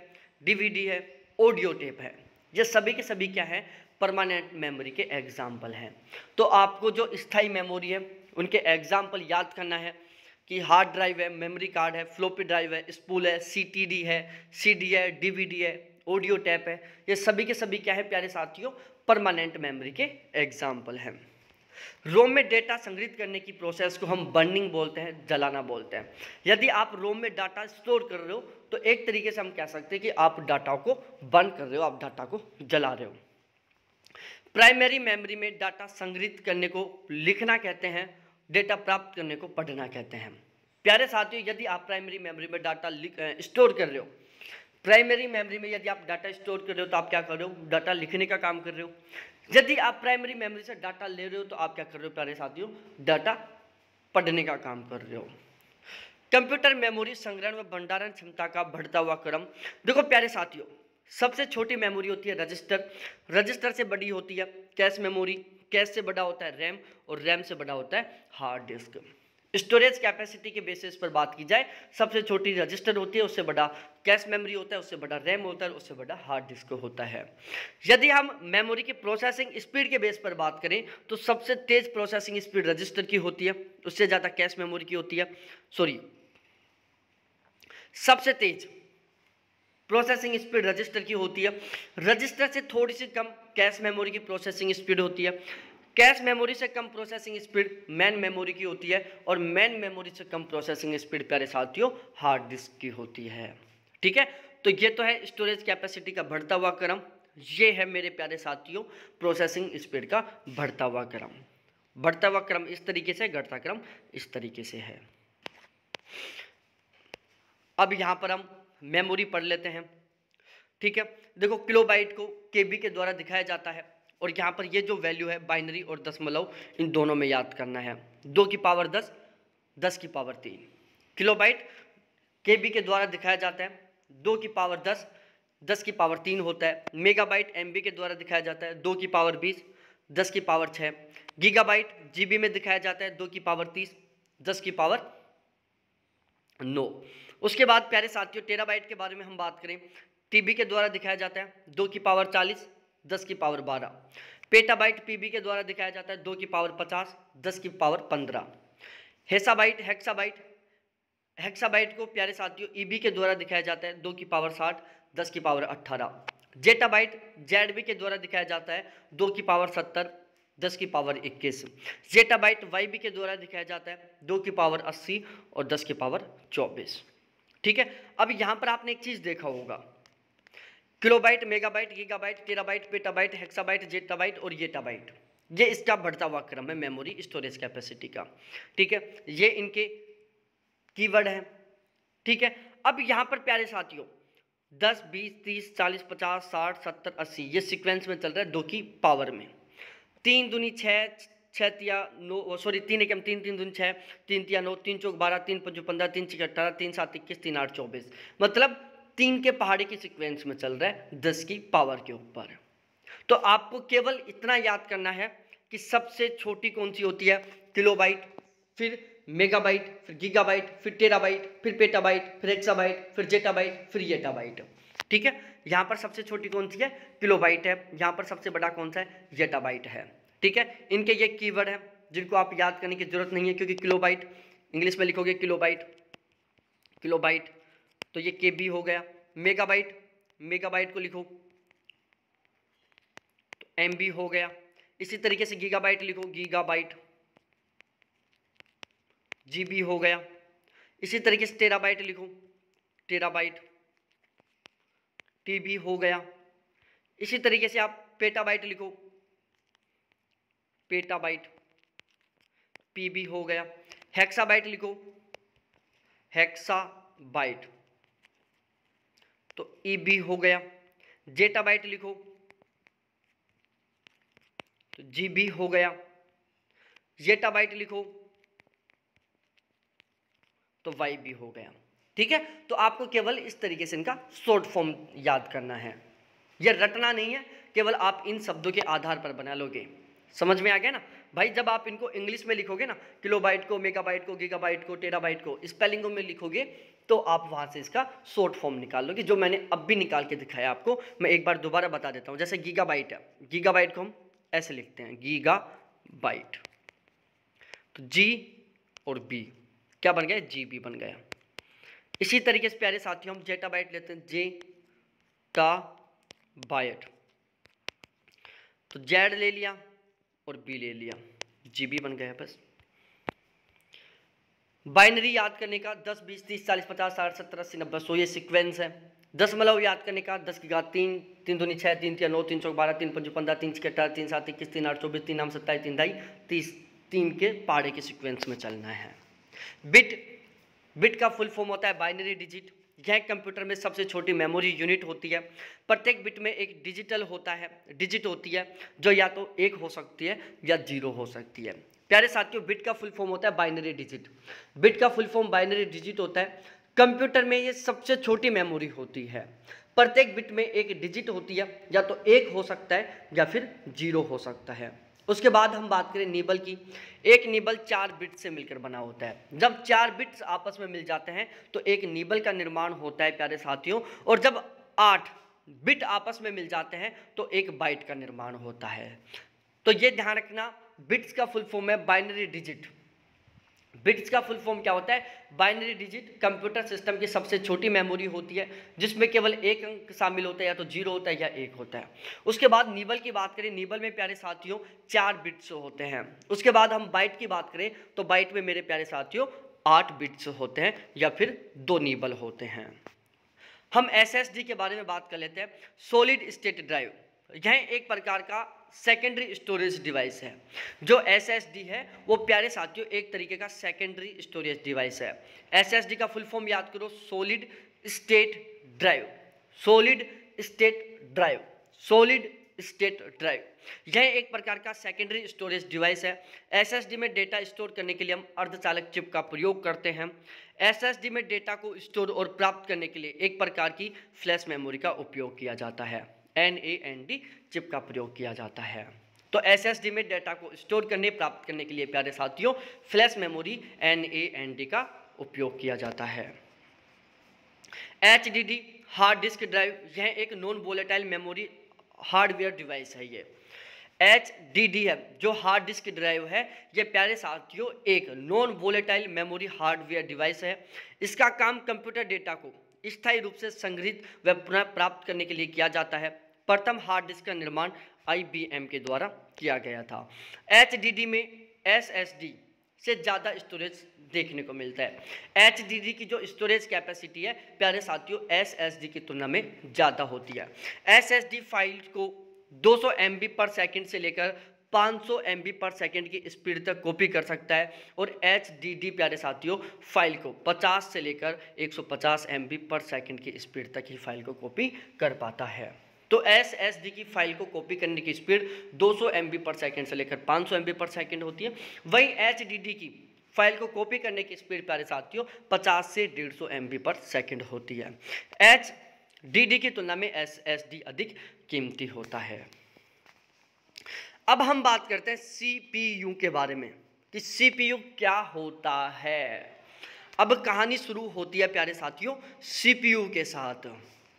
डीवीडी है, ऑडियो टेप है। ये सभी के सभी क्या है? परमानेंट मेमोरी के एग्जाम्पल हैं। तो आपको जो स्थायी मेमोरी है उनके एग्जाम्पल याद करना है कि हार्ड ड्राइव है, मेमोरी कार्ड है, फ्लॉपी ड्राइव है, स्पूल है, सीटीडी है, सीडी है, डीवीडी है, ऑडियो टैप है। ये सभी के सभी क्या है प्यारे साथियों? परमानेंट मेमोरी के एग्जाम्पल हैं। रोम में डेटा संग्रहित करने की प्रोसेस को हम बर्निंग बोलते हैं, जलाना बोलते हैं। यदि आप रोम में डाटा स्टोर कर रहे हो तो एक तरीके से हम कह सकते हैं कि आप डाटा को बर्न कर रहे हो, आप डाटा को जला रहे हो। प्राइमरी मेमोरी में डाटा संग्रहित करने को लिखना कहते हैं, डेटा प्राप्त करने को पढ़ना कहते हैं। प्यारे साथियों, यदि आप प्राइमरी मेमोरी में डाटा स्टोर कर रहे हो, प्राइमरी मेमोरी में यदि आप डाटा स्टोर कर रहे हो तो आप क्या कर रहे हो, डाटा लिखने का काम कर रहे हो। यदि आप प्राइमरी मेमोरी से डाटा ले रहे हो तो आप क्या कर रहे हो प्यारे साथियों, डाटा पढ़ने का काम कर रहे हो। कंप्यूटर मेमोरी संग्रहण व भंडारण क्षमता का बढ़ता हुआ क्रम। देखो प्यारे साथियों, सबसे छोटी मेमोरी होती है रजिस्टर, रजिस्टर से बड़ी होती है कैश मेमोरी, कैश से बड़ा होता है रैम, और रैम से बड़ा होता है हार्ड डिस्क। स्टोरेज कैपेसिटी के बेसिस पर बात की जाए, सबसे छोटी रजिस्टर होती है, उससे बड़ा कैश मेमोरी होता है, उससे बड़ा रैम होता है, उससे बड़ा हार्ड डिस्क होता है। यदि हम मेमोरी की प्रोसेसिंग स्पीड के बेस पर बात करें तो सबसे तेज प्रोसेसिंग स्पीड रजिस्टर की होती है, उससे ज़्यादा कैश मेमोरी की होती है। सबसे तेज प्रोसेसिंग स्पीड रजिस्टर की होती है, रजिस्टर से थोड़ी सी कम कैश मेमोरी की प्रोसेसिंग स्पीड होती है। कैश मेमोरी से कम प्रोसेसिंग स्पीड मैन मेमोरी की होती है, और मैन मेमोरी से कम प्रोसेसिंग स्पीड प्यारे साथियों हार्ड डिस्क की होती है। ठीक है, तो ये तो है स्टोरेज कैपेसिटी का बढ़ता हुआ क्रम, ये है मेरे प्यारे साथियों प्रोसेसिंग स्पीड का बढ़ता हुआ क्रम। बढ़ता हुआ क्रम इस तरीके से, घटता क्रम इस तरीके से है। अब यहाँ पर हम मेमोरी पढ़ लेते हैं। ठीक है, देखो किलोबाइट को केबी के द्वारा दिखाया जाता है, और यहाँ पर ये जो वैल्यू है बाइनरी और दशमलव इन दोनों में याद करना है। 2 की पावर 10, 10 की पावर 3। किलोबाइट केबी के द्वारा दिखाया जाता है, 2 की पावर 10, 10 की पावर 3 होता है। मेगाबाइट एमबी के द्वारा दिखाया जाता है, 2 की पावर 20, 10 की पावर 6। गीगाबाइट जीबी में दिखाया जाता है, 2 की पावर 30, 10 की पावर 9। उसके बाद प्यारे साथियों टेराबाइट के बारे में हम बात करें, टीबी के द्वारा दिखाया जाता है, 2 की पावर 40, 10 की पावर 12। पेटाबाइट पीबी के द्वारा दिखाया जाता है, 2 की पावर 50, 10 की पावर 15। हेक्साबाइट को प्यारे साथियों ईबी के द्वारा दिखाया जाता है, 2 की पावर 60, 10 की पावर 18। जेटाबाइट जेडबी के द्वारा दिखाया जाता है, 2 की पावर 70, 10 की पावर 21। जेटाबाइट वाईबी के द्वारा दिखाया जाता है, 2 की पावर 80 और 10 की पावर 24। ठीक है, अब यहाँ पर आपने एक चीज़ देखा होगा, kilobyte, megabyte, gigabyte, terabyte, petabyte, हेक्साबाइट, zettabyte और येटाबाइट, ये इसका बढ़ता हुआ क्रम है मेमोरी स्टोरेज कैपेसिटी का। ठीक है, ये इनके कीवर्ड हैं। ठीक है, अब यहाँ पर प्यारे साथियों 10, 20, 30, 40, 50, 60, 70, 80 ये सीक्वेंस में चल रहा है 2 की पावर में। 3 दूनी 6, 6 तिया 9, सॉरी 3 एकम 3, 3 दूनी 6, 3 तिया 9, 3 चौक 12, 3 पंचो 15, 3 छः 18, 3 7 21, 3 8 24, मतलब 3 के पहाड़ी की सीक्वेंस में चल रहा है 10 की पावर के ऊपर। तो आपको केवल इतना याद करना है कि सबसे छोटी कौन सी होती है, किलोबाइट, फिर मेगाबाइट, फिर गीगाबाइट, फिर टेराबाइट, फिर पेटाबाइट, फिर हेक्साबाइट, फिर जेटाबाइट, फिर येटाबाइट। ठीक है, यहाँ पर सबसे छोटी कौन सी है, किलोबाइट है, यहाँ पर सबसे बड़ा कौन सा है, येटाबाइट है। ठीक है, इनके ये कीवर्ड हैं जिनको आप याद करने की जरूरत नहीं है, क्योंकि किलोबाइट इंग्लिश में लिखोगे किलोबाइट, किलोबाइट तो ये केबी हो गया। मेगाबाइट, मेगाबाइट को लिखो तो एमबी हो गया। इसी तरीके से गीगाबाइट लिखो, गीगाबाइट, जीबी हो गया। इसी तरीके से टेराबाइट लिखो, टेराबाइट, टीबी हो गया। इसी तरीके से आप पेटाबाइट लिखो, पेटाबाइट, पीबी हो गया। हेक्साबाइट लिखो, हेक्साबाइट तो ईबी हो गया। जेटाबाइट लिखो तो जीबी हो गया। जेटाबाइट लिखो तो वाईबी हो गया। ठीक है, तो आपको केवल इस तरीके से इनका शॉर्ट फॉर्म याद करना है, यह रटना नहीं है, केवल आप इन शब्दों के आधार पर बना लोगे। समझ में आ गया ना भाई, जब आप इनको इंग्लिश में लिखोगे ना, किलोबाइट को, मेगाबाइट को, गीगाबाइट को, टेराबाइट को स्पेलिंगों में लिखोगे तो आप वहां से इसका शॉर्ट फॉर्म निकाल लोगे, जो मैंने अब भी निकाल के दिखाया आपको। मैं एक बार दोबारा बता देता हूं, जैसे गीगाबाइट है, गीगाबाइट को हम ऐसे लिखते हैं, गीगाबाइट, तो जी और बी क्या बन गया, जीबी बन गया। इसी तरीके से प्यारे साथियों हम जेटाबाइट लेते हैं, जे का बाइट, तो जेड ले लिया और बी ले लिया, जीबी बन गया बस। बाइनरी याद करने का 10, 20, 30, 40, 50, 60, 70, 80, 90, 100 ये सीक्वेंस है। दशमलव याद करने का 10 की घात 3, 3 दूनी 6, 3 तिया 9, 3 चौक 12, 3 पंच 15, 3 छः 18, 3 7 21, 3 8 24, 3 नाम 27, 3 ढाई 30, 3 के पाड़े के सीक्वेंस में चलना है। बिट का फुल फॉर्म होता है बाइनरी डिजिट। यह कंप्यूटर में सबसे छोटी मेमोरी यूनिट होती है। प्रत्येक बिट में एक डिजिट होती है जो या तो 1 हो सकती है या 0 हो सकती है। प्यारे साथियों, बिट का फुल फॉर्म होता है बाइनरी डिजिट। बिट का फुल फॉर्म बाइनरी डिजिट होता है। कंप्यूटर में ये सबसे छोटी मेमोरी होती है। प्रत्येक बिट में एक डिजिट होती है, या तो 1 हो सकता है या फिर 0 हो सकता है। उसके बाद हम बात करें निबल की। एक निबल 4 बिट से मिलकर बना होता है। जब 4 बिट्स आपस में मिल जाते हैं तो एक निबल का निर्माण होता है प्यारे साथियों। और जब 8 बिट आपस में मिल जाते हैं तो एक बाइट का निर्माण होता है। तो ये ध्यान रखना, बिट्स का फुल फॉर्म है बाइनरी डिजिट। बिट्स का फुल फॉर्म क्या होता है? Binary digit. कंप्यूटर सिस्टम की सबसे छोटी मेमोरी होती है जिसमें केवल एक अंक शामिल होता है, या तो 0 होता है या 1 होता है। उसके बाद निबल की बात करें, निबल में प्यारे साथियों 4 बिट्स होते हैं। उसके बाद हम बाइट की बात करें तो बाइट में मेरे प्यारे साथियों 8 बिट्स होते हैं या फिर 2 निबल होते हैं। हम एसएसडी के बारे में बात कर लेते हैं। सॉलिड स्टेट ड्राइव, यह एक प्रकार का सेकेंडरी स्टोरेज डिवाइस है। जो एसएसडी है वो प्यारे साथियों एक तरीके का सेकेंडरी स्टोरेज डिवाइस है। एसएसडी का फुल फॉर्म याद करो, solid state drive. Solid state drive, solid state drive, यह एक प्रकार का सेकेंडरी स्टोरेज डिवाइस है। एसएसडी में डेटा स्टोर करने के लिए हम अर्धचालक चिप का प्रयोग करते हैं। एसएसडी में डेटा को स्टोर और प्राप्त करने के लिए एक प्रकार की फ्लैश मेमोरी का उपयोग किया जाता है। NAND चिप का प्रयोग किया जाता है। तो एसएसडी में डेटा को स्टोर करने प्राप्त करने के लिए प्यारे साथियों फ्लैश मेमोरी NAND का उपयोग किया जाता है। HDD हार्ड डिस्क ड्राइव, यह एक non volatile memory hardware device है। ये HDD है जो हार्ड डिस्क ड्राइव है, ये प्यारे साथियों एक non volatile memory hardware device है। इसका काम कंप्यूटर डेटा को स्थायी रूप से संग्रहित व पुनः प्राप्त करने के लिए किया जाता है। प्रथम हार्ड डिस्क का निर्माण IBM के द्वारा किया गया था। HDD में SSD से ज़्यादा स्टोरेज देखने को मिलता है। HDD की जो स्टोरेज कैपेसिटी है प्यारे साथियों SSD की तुलना में ज़्यादा होती है। SSD फाइल को 200 MB पर सेकेंड से लेकर 500 MB पर सेकेंड की स्पीड तक कॉपी कर सकता है। और HDD प्यारे साथियों फाइल को 50 से लेकर 150 MB पर सेकेंड की स्पीड तक ही फाइल को कॉपी कर पाता है। तो SSD की फाइल को कॉपी करने की स्पीड 200 MB पर सेकेंड से लेकर 500 MB पर सेकेंड होती है। वहीं HDD की फाइल को कॉपी करने की स्पीड प्यारे साथियों 50 से 150 MB पर सेकेंड होती है। HDD की तुलना में SSD अधिक कीमती होता है। अब हम बात करते हैं CPU के बारे में कि CPU क्या होता है। अब कहानी शुरू होती है प्यारे साथियों CPU के साथ।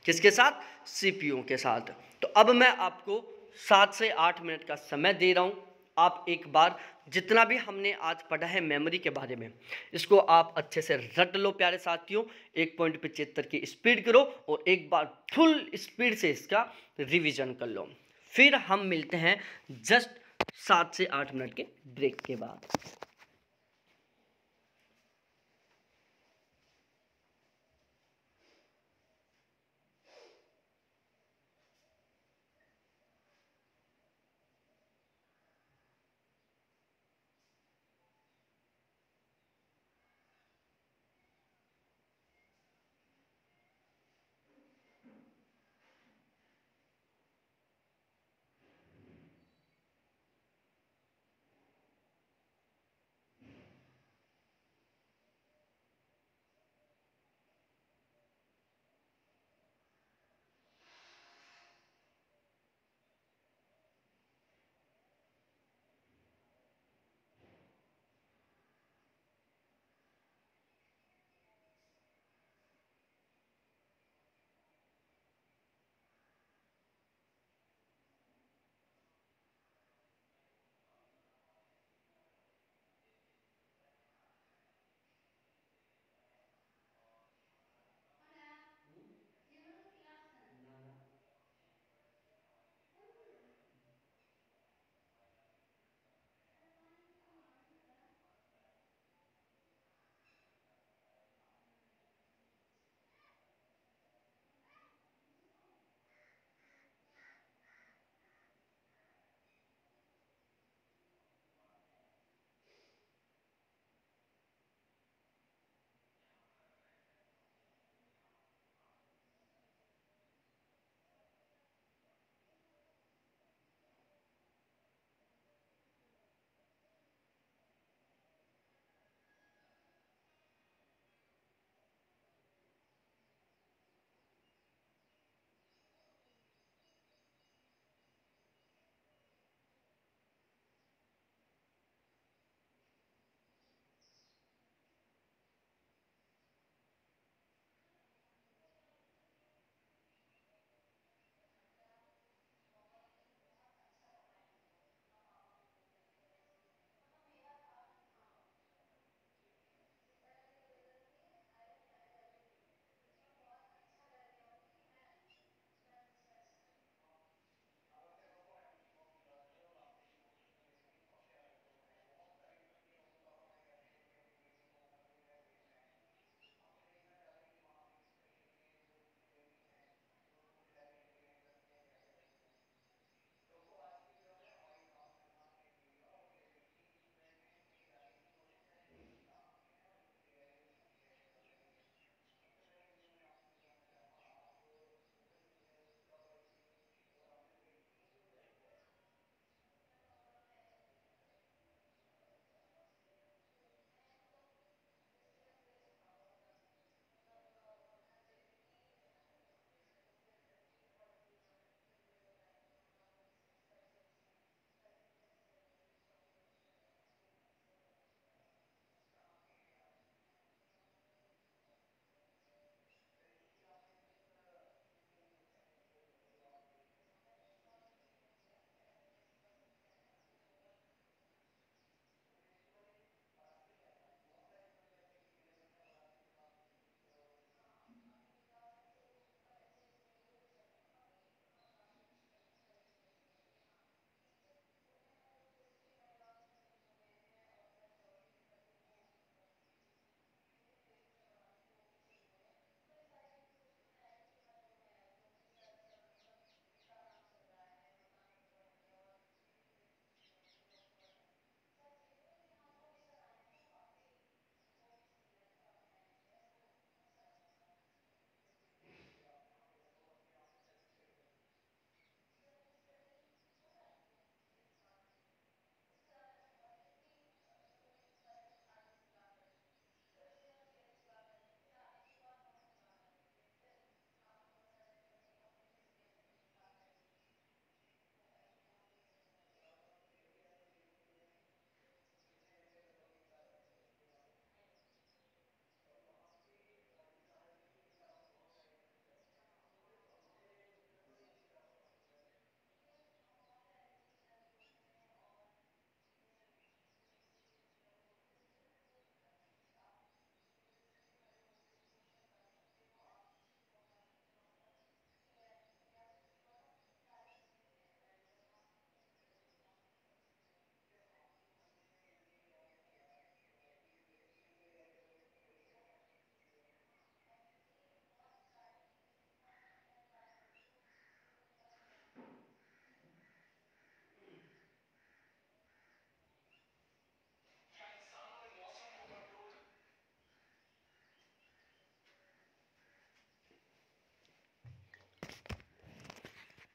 किसके साथ? CPU के साथ। तो अब मैं आपको 7 से 8 मिनट का समय दे रहा हूँ। आप एक बार जितना भी हमने आज पढ़ा है मेमोरी के बारे में, इसको आप अच्छे से रट लो प्यारे साथियों। 1.75 की स्पीड करो और एक बार फुल स्पीड से इसका रिवीजन कर लो। फिर हम मिलते हैं जस्ट 7 से 8 मिनट के ब्रेक के बाद।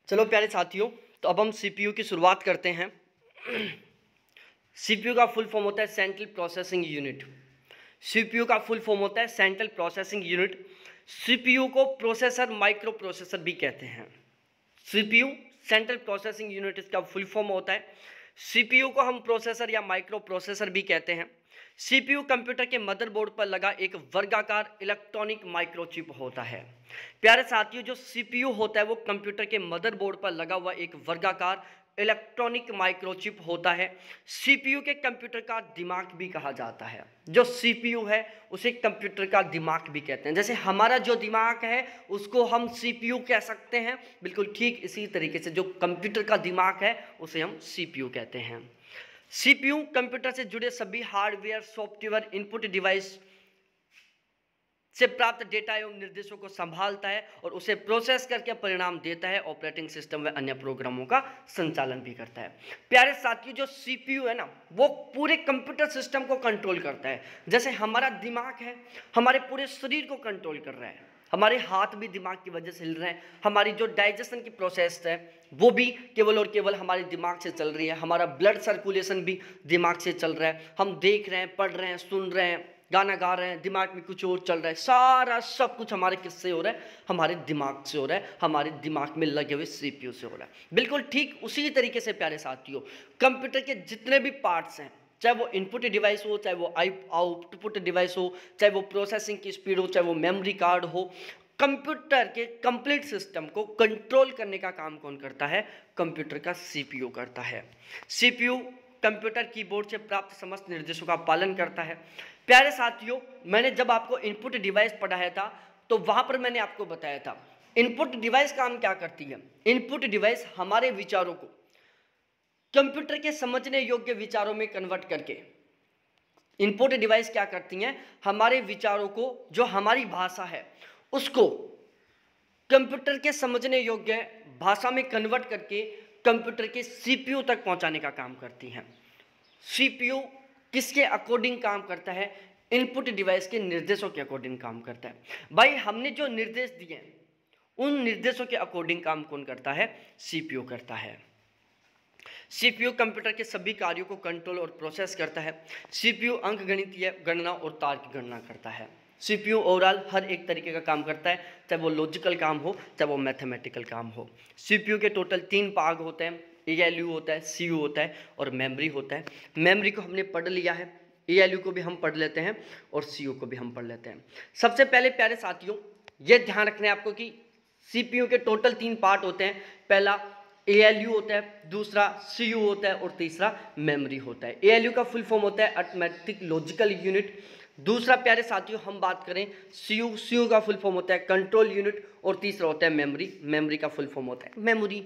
चलो प्यारे साथियों, तो अब हम सीपीयू की शुरुआत करते हैं। सीपीयू का फुल फॉर्म होता है सेंट्रल प्रोसेसिंग यूनिट। सीपीयू का फुल फॉर्म होता है सेंट्रल प्रोसेसिंग यूनिट। सीपीयू को प्रोसेसर, माइक्रो प्रोसेसर भी कहते हैं। सीपीयू सेंट्रल प्रोसेसिंग यूनिट इसका फुल फॉर्म होता है। सीपीयू को हम प्रोसेसर या माइक्रो प्रोसेसर भी कहते हैं। सीपीयू कंप्यूटर के मदरबोर्ड पर लगा एक वर्गाकार इलेक्ट्रॉनिक माइक्रोचिप होता है। प्यारे साथियों, जो सीपीयू होता है वो कंप्यूटर के मदरबोर्ड पर लगा हुआ एक वर्गाकार इलेक्ट्रॉनिक माइक्रोचिप होता है। सीपीयू के कंप्यूटर का दिमाग भी कहा जाता है। जो सीपीयू है उसे कंप्यूटर का दिमाग भी कहते हैं। जैसे हमारा जो दिमाग है उसको हम सीपीयू कह सकते हैं, बिल्कुल ठीक इसी तरीके से जो कंप्यूटर का दिमाग है उसे हम सीपीयू कहते हैं। सीपीयू कंप्यूटर से जुड़े सभी हार्डवेयर, सॉफ्टवेयर, इनपुट डिवाइस से प्राप्त डेटा एवं निर्देशों को संभालता है और उसे प्रोसेस करके परिणाम देता है। ऑपरेटिंग सिस्टम व अन्य प्रोग्रामों का संचालन भी करता है। प्यारे साथियों, जो सीपीयू है ना वो पूरे कंप्यूटर सिस्टम को कंट्रोल करता है। जैसे हमारा दिमाग है हमारे पूरे शरीर को कंट्रोल कर रहा है, हमारे हाथ भी दिमाग की वजह से हिल रहे हैं, हमारी जो डाइजेशन की प्रोसेस है वो भी केवल और केवल हमारे दिमाग से चल रही है, हमारा ब्लड सर्कुलेशन भी दिमाग से चल रहा है, हम देख रहे हैं, पढ़ रहे हैं, सुन रहे हैं, गाना गा रहे हैं, दिमाग में कुछ और चल रहा है, सारा सब कुछ हमारे किससे हो रहा है? हमारे दिमाग से हो रहा है, हमारे दिमाग में लगे हुए सीपीयू से हो रहा है। बिल्कुल ठीक उसी तरीके से प्यारे साथियों, कंप्यूटर के जितने भी पार्ट्स हैं, चाहे वो इनपुट डिवाइस हो, चाहे वो आउटपुट डिवाइस हो, चाहे वो प्रोसेसिंग की स्पीड हो, चाहे वो मेमोरी कार्ड हो, कंप्यूटर के कंप्लीट सिस्टम को कंट्रोल करने का काम कौन करता है? कंप्यूटर का सीपीयू करता है। सीपीयू कंप्यूटर कीबोर्ड से प्राप्त समस्त निर्देशों का पालन करता है। प्यारे साथियों, मैंने जब आपको इनपुट डिवाइस पढ़ाया था तो वहां पर मैंने आपको बताया था इनपुट डिवाइस काम क्या करती है। इनपुट डिवाइस हमारे विचारों को कंप्यूटर के समझने योग्य विचारों में कन्वर्ट करके, इनपुट डिवाइस क्या करती हैं? हमारे विचारों को, जो हमारी भाषा है उसको कंप्यूटर के समझने योग्य भाषा में कन्वर्ट करके कंप्यूटर के सीपीयू तक पहुंचाने का काम करती हैं। सीपीयू किसके अकॉर्डिंग काम करता है? इनपुट डिवाइस के निर्देशों के अकॉर्डिंग काम करता है। भाई हमने जो निर्देश दिए उन निर्देशों के अकॉर्डिंग काम कौन करता है? सीपीयू करता है। सीपीयू कंप्यूटर के सभी कार्यों को कंट्रोल और प्रोसेस करता है। सीपीयू अंकगणितीय गणना और तार्किक गणना करता है। सीपीयू ओवरऑल हर एक तरीके का काम करता है, चाहे वो लॉजिकल काम हो, चाहे वो मैथमेटिकल काम हो। सीपीयू के टोटल 3 भाग होते हैं, एएलयू होता है, सीयू होता है और मेमोरी होता है। मेमोरी को हमने पढ़ लिया है, एएलयू को भी हम पढ़ लेते हैं और सीयू को भी हम पढ़ लेते हैं। सबसे पहले प्यारे साथियों ये ध्यान रखना है आपको कि सीपीयू के टोटल 3 पार्ट होते हैं। पहला एएलयू होता है, दूसरा सीयू होता है और तीसरा मेमोरी होता है। एएलयू का फुल फॉर्म होता है अरिथमेटिक लॉजिकल यूनिट। दूसरा प्यारे साथियों हम बात करें सीयू, सीयू का फुल फॉर्म होता है कंट्रोल यूनिट और तीसरा होता है मेमोरी, मेमोरी का फुल फॉर्म होता है मेमोरी।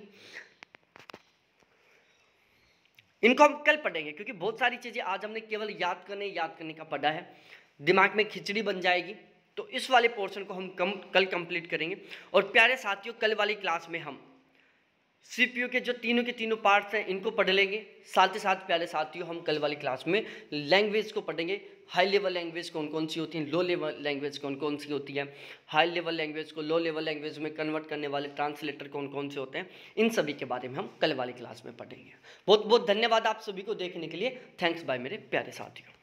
इनको हम कल पढ़ेंगे क्योंकि बहुत सारी चीजें आज हमने केवल याद करने का पढ़ा है, दिमाग में खिचड़ी बन जाएगी। तो इस वाले पोर्शन को हम कल कंप्लीट करेंगे। और प्यारे साथियों कल वाली क्लास में हम सीपीयू के जो तीनों के तीनों पार्ट्स हैं इनको पढ़ लेंगे। साथ ही साथ प्यारे साथियों हम कल वाली क्लास में लैंग्वेज को पढ़ेंगे। हाई लेवल लैंग्वेज कौन कौन सी होती हैं, लो लेवल लैंग्वेज कौन कौन सी होती है, हाई लेवल लैंग्वेज को लो लेवल लैंग्वेज में कन्वर्ट करने वाले ट्रांसलेटर कौन कौन से होते हैं, इन सभी के बारे में हम कल वाली क्लास में पढ़ेंगे। बहुत बहुत धन्यवाद आप सभी को देखने के लिए। थैंक्स बाय मेरे प्यारे साथियों।